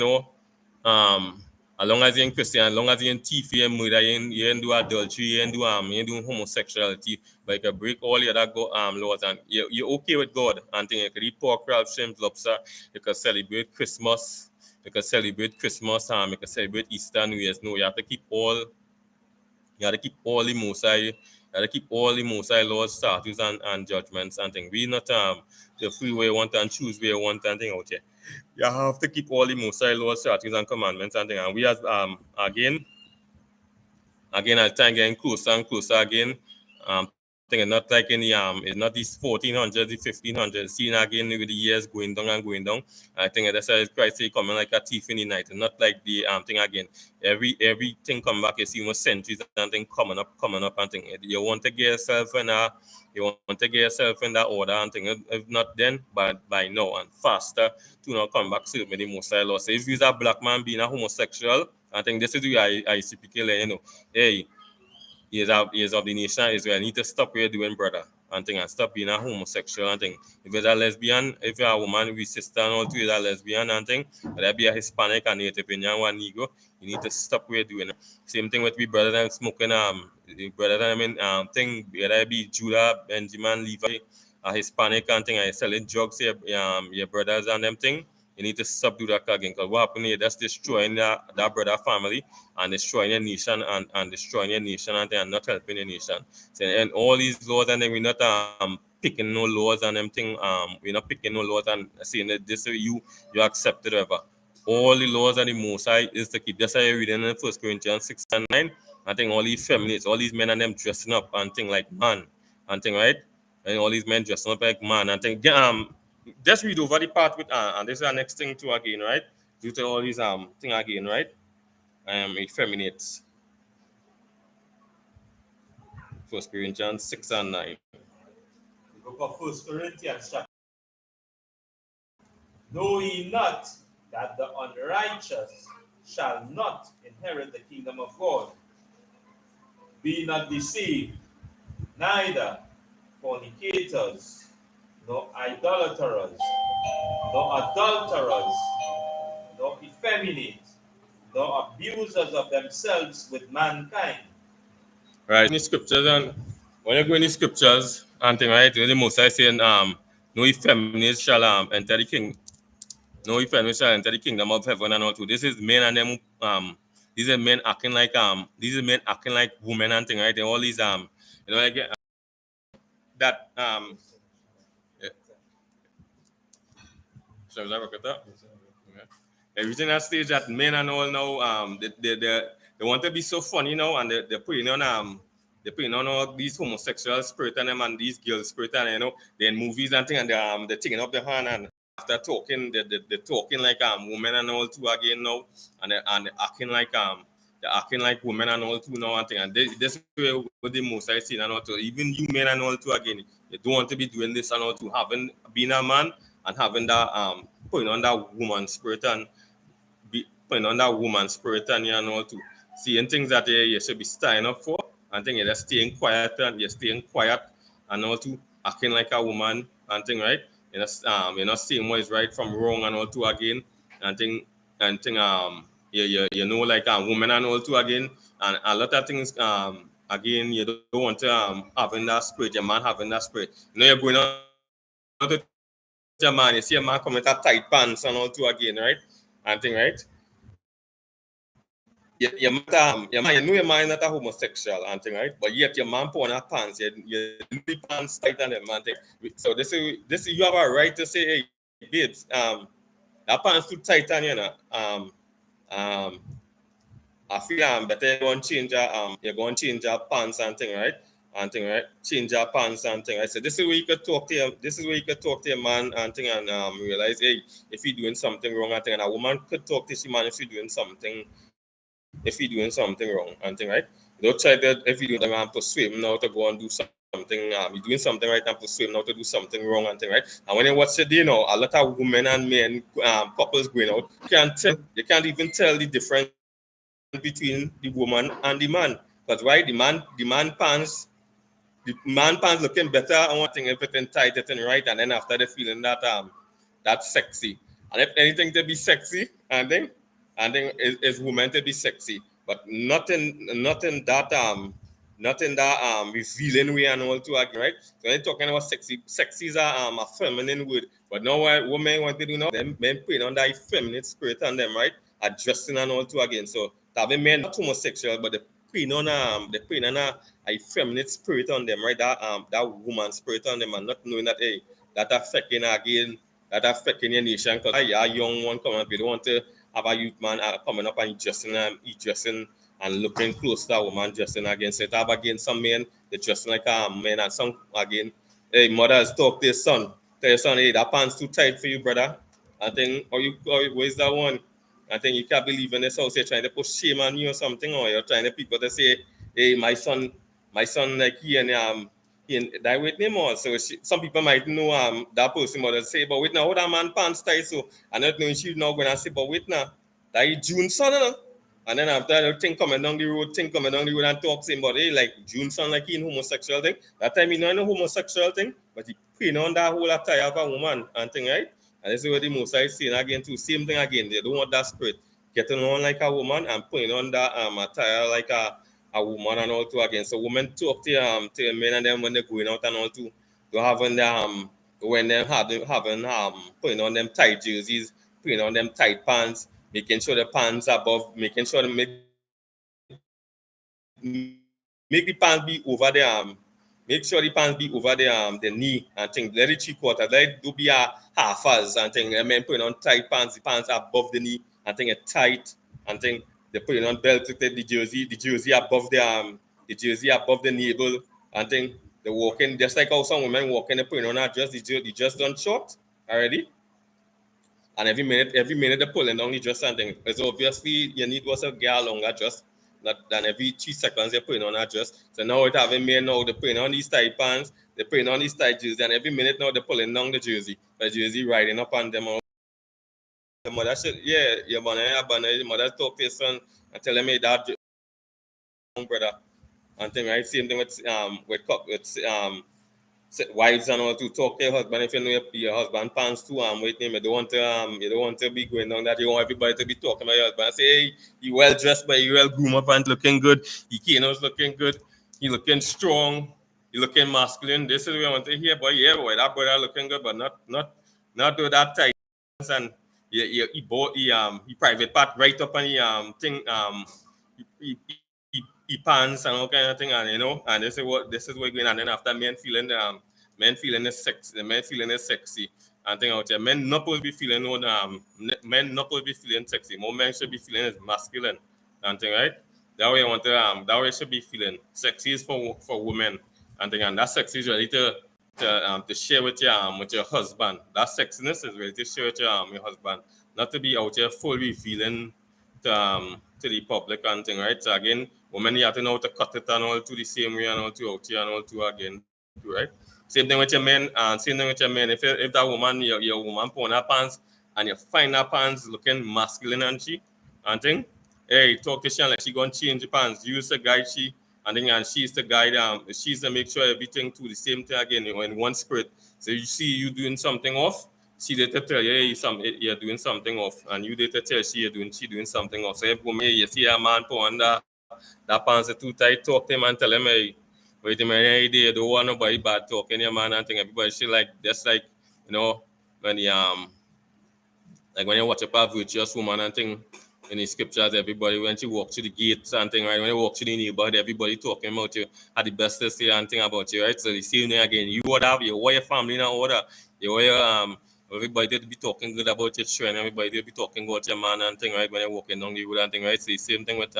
um as long as you're in Christian, as long as you're in thief, you're in murder, you ain't do adultery, you ain't do homosexuality, but you can break all the other laws and you're okay with God and thing. You can eat pork, crab, shrimp, lobster, you can celebrate Christmas, you can celebrate Easter, New Year's. No, you have to keep all the Most High, you have to keep all the Most High laws, statutes, and judgments and things. We not the free way you want and choose where you want and thing out here. You have to keep all the Most High laws, statutes, and commandments and thing. And we as again as time getting closer and closer again, thing is not like it's not these 1400s, the 1500s, seeing again with the years going down and going down. I think that's why Christ say coming like a thief in the night, and not like the thing again. Everything come back, you see more centuries and thing coming up and thing. You want to get yourself in that order and thing. If not then, but by now and faster to not come back serve me the Most High law. So if you're a black man being a homosexual, I think this is the I.S.U.P.K. Hey, years of the nation Israel. You need to stop what you're doing, brother, and thing, and stop being a homosexual and thing. If you're a lesbian, if you're a woman with sister and all two, you're a lesbian and thing, whether be a Hispanic and Native Indian one Negro, you need to stop what you're doing. Same thing with we brother and smoking the brother them in thing, whether it be Judah, Benjamin, Levi, a Hispanic and thing, and selling drugs your brothers and them thing. You need to stop do that again. Because what happened here, that's destroying that brother family and destroying your nation and destroying your nation and not helping your nation. So, and all these laws and then we're not picking no laws and them thing. We're not picking no laws and saying that this you accept it ever. All the laws and the Most High is to keep. That's why you're reading in 1 Corinthians 6 and 9. I think all these feminists, all these men and them dressing up and thing like man and thing, right? And all these men dressing up like man and thing. Just read over the part with and this is the next thing too again, right? Due to all these thing again, right? Effeminates. 1 Corinthians 6 and 9. The book of 1 Corinthians chapter. Know ye not that the unrighteous shall not inherit the kingdom of God? Be not deceived, neither fornicators, nor idolaters, nor adulterers, nor effeminate, nor abusers of themselves with mankind. Right. In the scriptures and when you go in the scriptures and thing, right, the most I saying no effeminate shall enter the king. No effeminate shall enter the kingdom of heaven and all too. This is men and them these are men acting like women and thing, right? And all these like that yeah. So is that work at that? Okay. Everything that stage that men and all now they want to be so funny now, and they're putting on all these homosexual spirit on them and these girl spirit, and they're in movies and thing, and they're taking up the hand, and after talking, they're talking like women and all too again now, and they're acting like women and all too now and thing, and this way with the most I see and all too. Even you men and all too again, you don't want to be doing this and all too, having been a man and having that putting on that woman spirit and putting on that woman spirit and you know to seeing things that you should be standing up for and think you're just staying quiet and you're staying quiet and all to acting like a woman and thing, right? You're not seeing what is right from wrong and all to again and think you know like a woman and all to again and a lot of things again you don't want to having that spirit, your man having that spirit. You're going on to your man, you see a man come with a tight pants and all to again, right? And thing, right? Your man, you know your man is not a homosexual and thing, right? But yet your man put on a pants, you the pants tight on them man thing. So this is you have a right to say, hey, babes, that pants too tight on you know. Um, I feel better you're going to change your pants and thing, right? And thing, right? Change your pants and thing. Right? So this is where you could talk to him. This is where you could talk to your man and thing and realize, hey, if he's doing something wrong and thing, and a woman could talk to his man if you're doing something wrong and thing, right? Don't try that if you're doing something persuade him now to go and do something. You're doing something right and persuade him now to do something wrong and thing, right? And when you watch it, a lot of women and men couples going out, you can't even tell the difference between the woman and the man. Because why the man pants looking better and wanting everything tight, everything right, and then after the feeling that that's sexy. And if anything to be sexy, and then is women to be sexy, but nothing that revealing way and all to again, right? So when you're talking about sexy is a feminine word, but now what women want to do now, them men putting on that feminine spirit on them, right? Adjusting and all to again. So having men not homosexual, but they're putting on a feminine spirit on them, right? That woman spirit on them, and not knowing that hey, that affecting your nation because a young one coming up, you don't want to have a youth man coming up and dressing and looking close to a woman dressing again. So to have again some men they dressing like a man and some again. Hey, mothers talk to your son. Tell your son, hey, that pants too tight for you, brother. I think where's that one? I think you can't believe in this house. You're trying to put shame on you or something, or you're trying to people to say, hey, my son, like he and that with him or so some people might know that person mother say, but wait now, how that man pants tight so I not knowing she not gonna say, but wait now, that is June son, no? And then after the thing coming down the road, and talk to him about hey, like June son like he in homosexual thing. That time he not in a homosexual thing, but he putting on that whole attire of a woman and thing, right? And this is what the most I saying again too. Same thing again. They don't want that spirit. Getting on like a woman and putting on that attire like a woman and all too again. So women talk to men and them when they're going out and all too. To having when they're having putting on them tight jerseys, putting on them tight pants, making sure the pants above, making sure to make the pants be over make sure the pants be over the knee and thing. Let it 3/4. Let it do be a half as and thing. And men putting on tight pants, the pants above the knee and thing it tight and thing. They putting on belt to the jersey above the jersey above the navel and thing. They walking just like how some women walking, they putting on a dress, the dress done short already. And every minute they're pulling down the dress and thing. So obviously you need was a girl longer dress. Not than every 3 seconds they're putting on a dress. So now it having men now they're putting on these tight pants, they're putting on these tight jerseys, and every minute now they're pulling down the jersey riding up on them. The mother said, yeah, your mother talk to your son and tell him hey that brother and thing, right? Same thing with wives and all to talk to your husband if you know your husband pants too with him. You don't want to be going on that. You want everybody to be talking about your husband. Say hey, you well dressed but you well groomed up and looking good. He Kano's looking good. He looking strong. He looking masculine. This is what I want to hear. But yeah, boy, that brother looking good, but not do that tight and he bought he private part right up on the thing he pants and all kind of thing and and this is what going on. And then after men feeling is sexy, the men feeling is sexy and thing out there. Men not supposed to be feeling no men not supposed to be feeling sexy. More men should be feeling is masculine and thing, right? That way I want to that way should be feeling sexy is for women and thing, and that sexy is ready to share with your husband. That sexiness is ready to share with your husband, not to be out here fully feeling to the public and thing, right? So again, women you have to know how to cut it and all to the same way and all to out here and all to again too, right? Same thing with your men and same thing with your men. If that woman your woman put on her pants and you find her pants looking masculine and thing, hey, talk to she like she gonna change the pants. Use the guide she and then and she's the guide she's to make sure everything to the same thing again in one spirit. So you see you doing something off, she did to tell you hey, you're doing something off, and you did to tell she doing something off. So if woman you see a man put on that pants are too tight, talk to him and tell him hey, wait a minute, hey, they don't want nobody bad talking your man and thing. Everybody she like that's like when the like when you watch a virtuous woman and thing in the scriptures, everybody when she walk through the gates and thing, right? When you walk through the neighborhood, everybody talking about you, had the best to say and thing about you, right? So the same thing again, you would have your family now order, your everybody to be talking good about your children, everybody to be talking about your man and thing, right? When you're walking down the road and thing, right? So the same thing with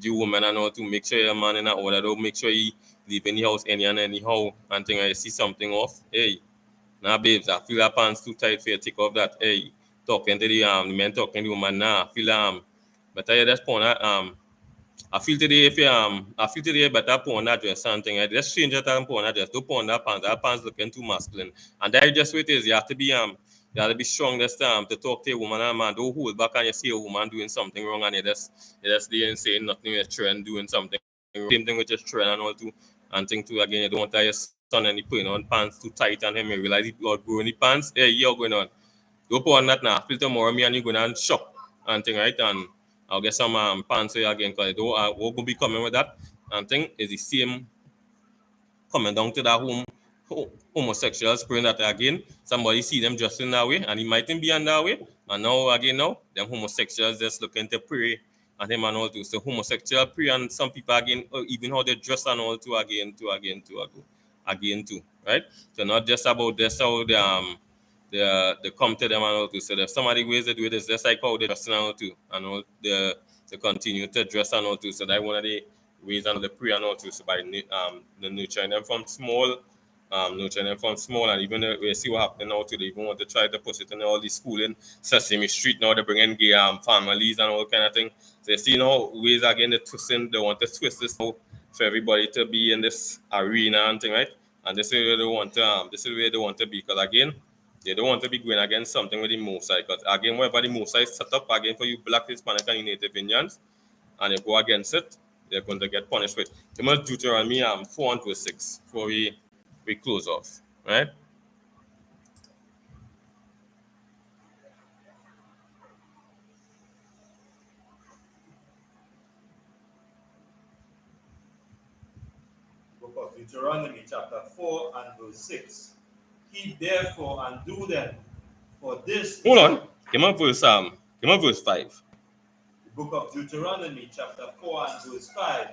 you women and all to make sure your man in that order, don't make sure he leave in the house anyhow and thing, right? See something off, hey. Now, babes, I feel her pants too tight for you to take off that. Hey, talking to the men talking to the woman now. I feel but I just point I feel today if I feel today better put on that dress something. I just change that and put on that dress. Don't put on that pants. That pants looking too masculine. And that just what it is. You have to be strong this time to talk to a woman and man. Don't hold back and you see a woman doing something wrong and you just there and saying nothing with trend doing something. Same thing with just trend and all too. And thing too again, you don't want to your son and he putting on pants too tight and him you realize he outgrowing the pants. Hey, you're going on. Don't put on that now. Feel tomorrow me and you going and shop and thing, right? And I'll get some pants here again because I don't we're gonna be coming with that. And thing is the same coming down to that homosexual spirit that again somebody see them dressing that way and he mightn't be on that way. And now them homosexuals just looking to pray and him and all too. So homosexual pray and some people again even how they dress and all too again too, right? So not just about this how they come to them and all too. So there's some of the ways they do it is just like how they dress and all too and all they continue to dress and all too. So that one of the ways and the prayer and all too. So by the nurturing them from small, and even we see what happening now today. Even want to try to push it in all the school in Sesame Street now. They bring in gay families and all kind of thing. So you see now ways again they want to twist this now for everybody to be in this arena and thing, right? And this is where they want to this is where they want to be because again they don't want to be going against something with the Mosai because again whenever the Mosai set up again for you black Hispanic and Native Indians and you go against it, they're going to get punished with. You must Deuteronomy 4 and verse 6 before we close off, right? Book of Deuteronomy, chapter 4 and verse 6. Keep therefore and do them, for this. Hold on. Give me verse 5. The book of Deuteronomy, chapter 4 and verse 5.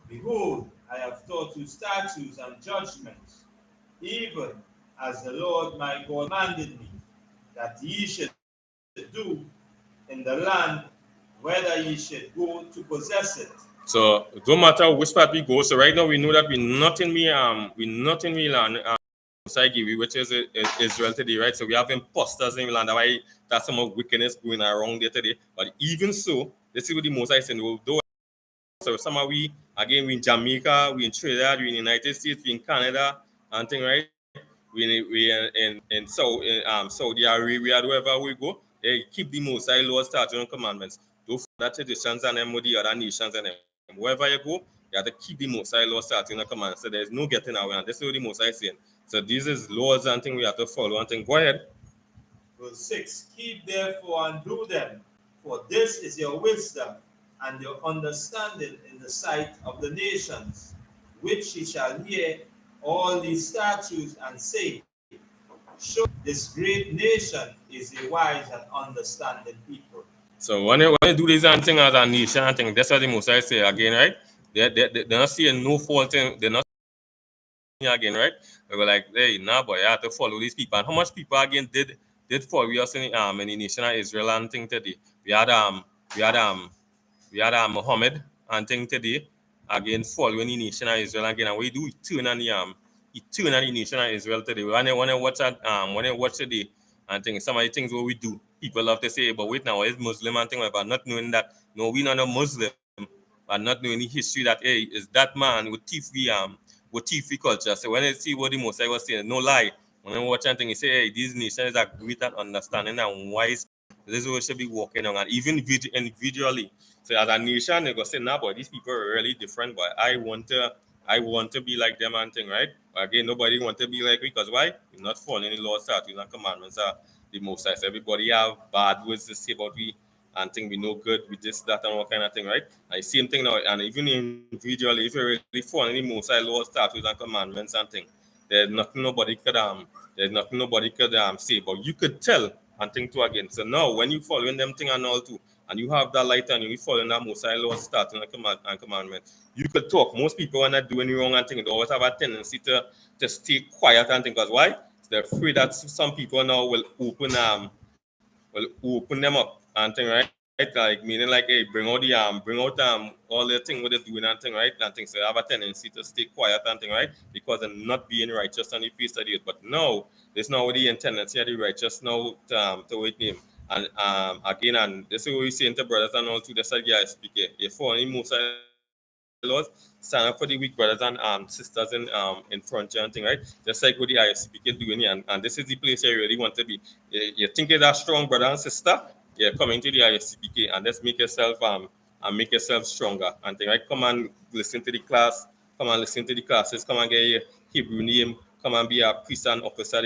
Behold, I have taught you statutes and judgments, even as the Lord my God commanded me, that ye should do in the land whether ye should go to possess it. So it don't matter which part we go. So right now we know that we're not in the land which is Israel today, right? So we have imposters in the land. That's some of wickedness going around there today. But even so, this is what the most I saying. Though so some of we again we in Jamaica, we in Trinidad, we in the United States, we in Canada, and thing, right? We in Saudi Arabia, wherever we go, they keep the most high laws, statutes, and commandments. Don't follow traditions and them with the other nations and them. Wherever you go, you have to keep the most high laws, statutes, and commandments. So there's no getting away. And this is what the most high saying. So these is laws and things we have to follow and thing. Go ahead. Verse 6. Keep therefore and do them, for this is your wisdom and your understanding in the sight of the nations, which ye shall hear all these statutes and say, sure, this great nation is a wise and understanding people. So when you do these and things as a nation and thing, that's what the most I say again, right? They're not seeing no fault in, they're not again, right? They were like, hey, nah, boy, I have to follow these people. And how much people again did follow us in the nation of Israel and thing today? We had we had Muhammad, and thing today, again following the nation of Israel again. And we do it turn on the nation of Israel today. When I watch that when I watch today and think some of the things what we do, people love to say, but wait now, it's Muslim and thing like that, not knowing that no, we not a Muslim, but not knowing the history that hey, is that man with TV culture. So when I see what the Mosai was saying, no lie. When I watch and think, he say, hey, these nations are great at understanding and wise. This is what we should be working on, and even individually. So as a nation, they go say, nah, boy, these people are really different, but I want to be like them and thing, right? But again, nobody want to be like me because why? You're not following the laws, statutes, and commandments are the most. So everybody have bad words to say about we and think we know good with this, that, and all kind of thing, right? Like same thing now, and even individually, if you're really following the most laws, statutes, and commandments and thing, there's nothing nobody could say, but you could tell and think to again. So now when you following them thing and all too, and you have that light and you following that most laws, statutes, and commandment, you could talk. Most people when they're doing wrong and thing, they always have a tendency to stay quiet and think because why? They're afraid that some people now will open them up and thing, right? Like meaning like hey, bring out all the thing what they're doing and thing, right? And things so they have a tendency to stay quiet and thing, right? Because they're not being righteous on the face of the earth. But no, there's not the tendency of the righteous now to wait him. And again, and this is what we saying to brothers and all too, that's like yeah, speak it. If for any most laws, stand up for the weak brothers and sisters in front and thing, right? Just like what the I.S.U.P.K doing here, and this is the place you really want to be. You think you're that strong brother and sister, yeah, come into the I.S.U.P.K and let's make yourself stronger and thing, right? Come and listen to the class, come and listen to the classes, come and get your Hebrew name, come and be a priest and officer at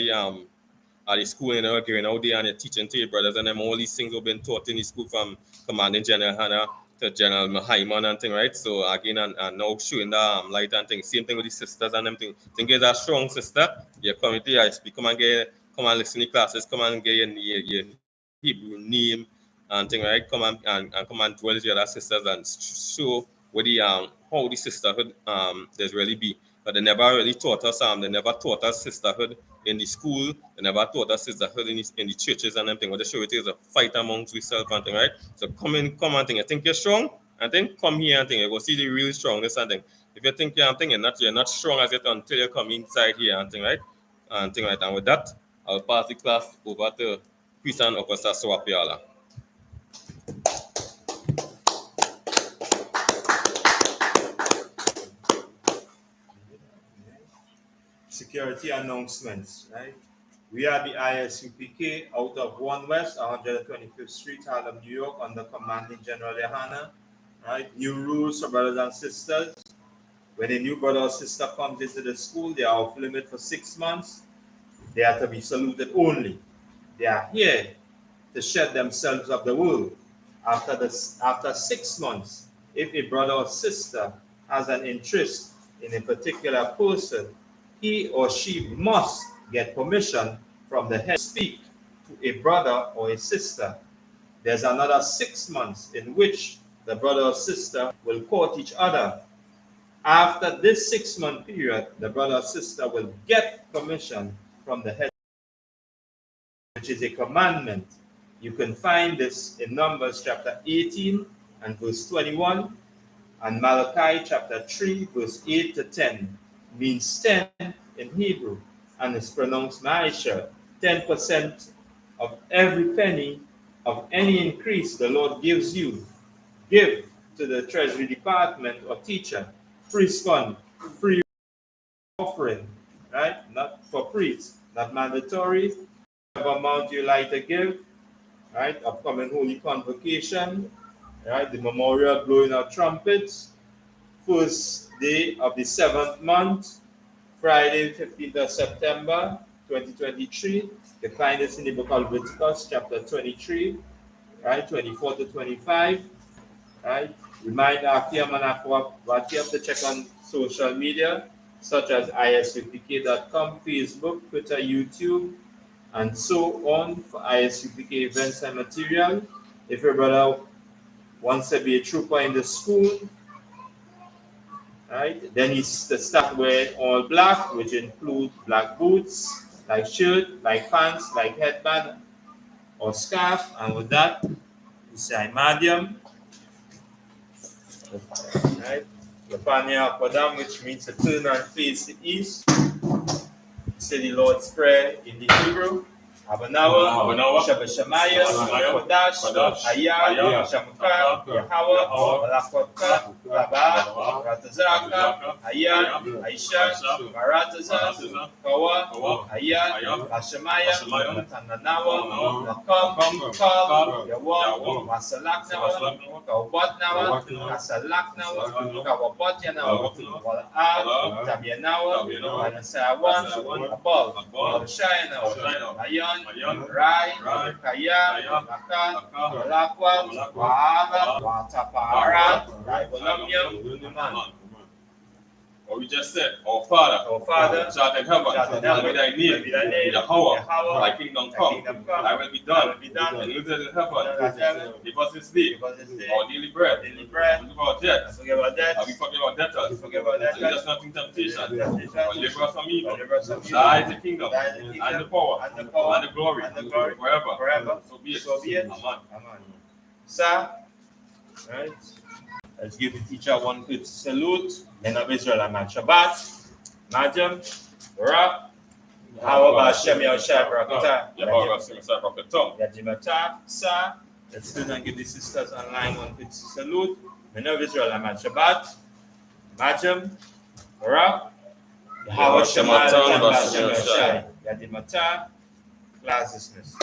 the school, going out there and you're teaching to your brothers and them all these things have been taught in the school from Commanding Gen.YAHANNA to General Mahaiman and thing, right? So again, and now showing the light and thing. Same thing with the sisters and them thing. Think is a strong sister, you come into the ISP, come and listen to classes, come and get your Hebrew name and thing, right? And come and dwell with your other sisters and show what the how the sisterhood there's really be. But they never really taught us they never taught us sisterhood in the school, they never taught us sisterhood in the churches and everything. What they show it is a fight amongst yourself and thing, right? So come and think you think you're strong, and then come here and think you go see the real strongness and thing. If you think you're not strong as yet until you come inside here and thing, right? And thing right. And with that, I'll pass the class over to Christian Officer Swapiala. Security announcements, right? We are the I.S.U.P.K out of 1 West, 125th Street, Harlem, New York, under Commanding General Yahanna. Right? New rules for brothers and sisters. When a new brother or sister comes into the school, they are off limit for 6 months. They are to be saluted only. They are here to shed themselves of the world. After 6 months, if a brother or sister has an interest in a particular person, he or she must get permission from the head to speak to a brother or a sister. There's another 6 months in which the brother or sister will court each other. After this 6-month period, the brother or sister will get permission from the head, which is a commandment. You can find this in Numbers chapter 18 and verse 21, and Malachi chapter 3 verse 8 to 10. Means 10 in Hebrew, and it's pronounced Ma'asher. 10% of every penny of any increase the Lord gives you, give to the Treasury Department or teacher, priest fund, free offering, right? Not for priests, not mandatory. Whatever amount you like to give, right? Upcoming Holy Convocation, right? The memorial blowing of trumpets, first day of the 7th month, Friday, 15th of September, 2023. You find this in the book of Leviticus, chapter 23, right? 24 to 25, right? Remind Akim and Aqua what you have to check on social media, such as isupk.com, Facebook, Twitter, YouTube, and so on for I.S.U.P.K events and material. If your brother wants to be a trooper in the school, right, then he's to start wearing all black, which include black boots, like shirt, like pants, like headband or scarf. And with that, we say medium. Right? Lepania Padam, which means to turn and face the east. Say the Lord's Prayer in the Hebrew. Abanawa, Shabashamaya, Kodash, Ayah, Shamuka, Yahweh, Malakwaka, Laba, Ratazaka, Ayah, Aisha, Marataza, Kawa, Ayah, Hashamaya, Tananawa, Lakam, Kal, Yawa, Masalaknawa, Kawatnawa, Kasalaknawa, Kawapatanawa, Wala, Tabianawa, Manasawan, Abal, Shayana, Ayan, Rai, Kaya, Naka, Malakwa, Wahala, Watapara, Raibolamium, Aman. What we just said, our Father, which art in heaven, hallowed be thy name, Yahweh, thy kingdom come, thy will be done, and it is in heaven. Give us this day our daily bread, forgive our debts, and we forgive our debtors, and lead us not into temptation, but deliver us from evil. Thy is the kingdom, and the power, and the glory, forever. So be it. Amen. Sir, right? Let's give the teacher one quick salute. Men of Israel and Shabbat. Madam, Ra, how about Shem Yahushua Barakatah? Yadimata, Sa. Let's do and give the sisters online one quick salute. Men of Israel and Shabbat. Madam, Ra, how about Shem Yahushua? Yadimata, class dismissed.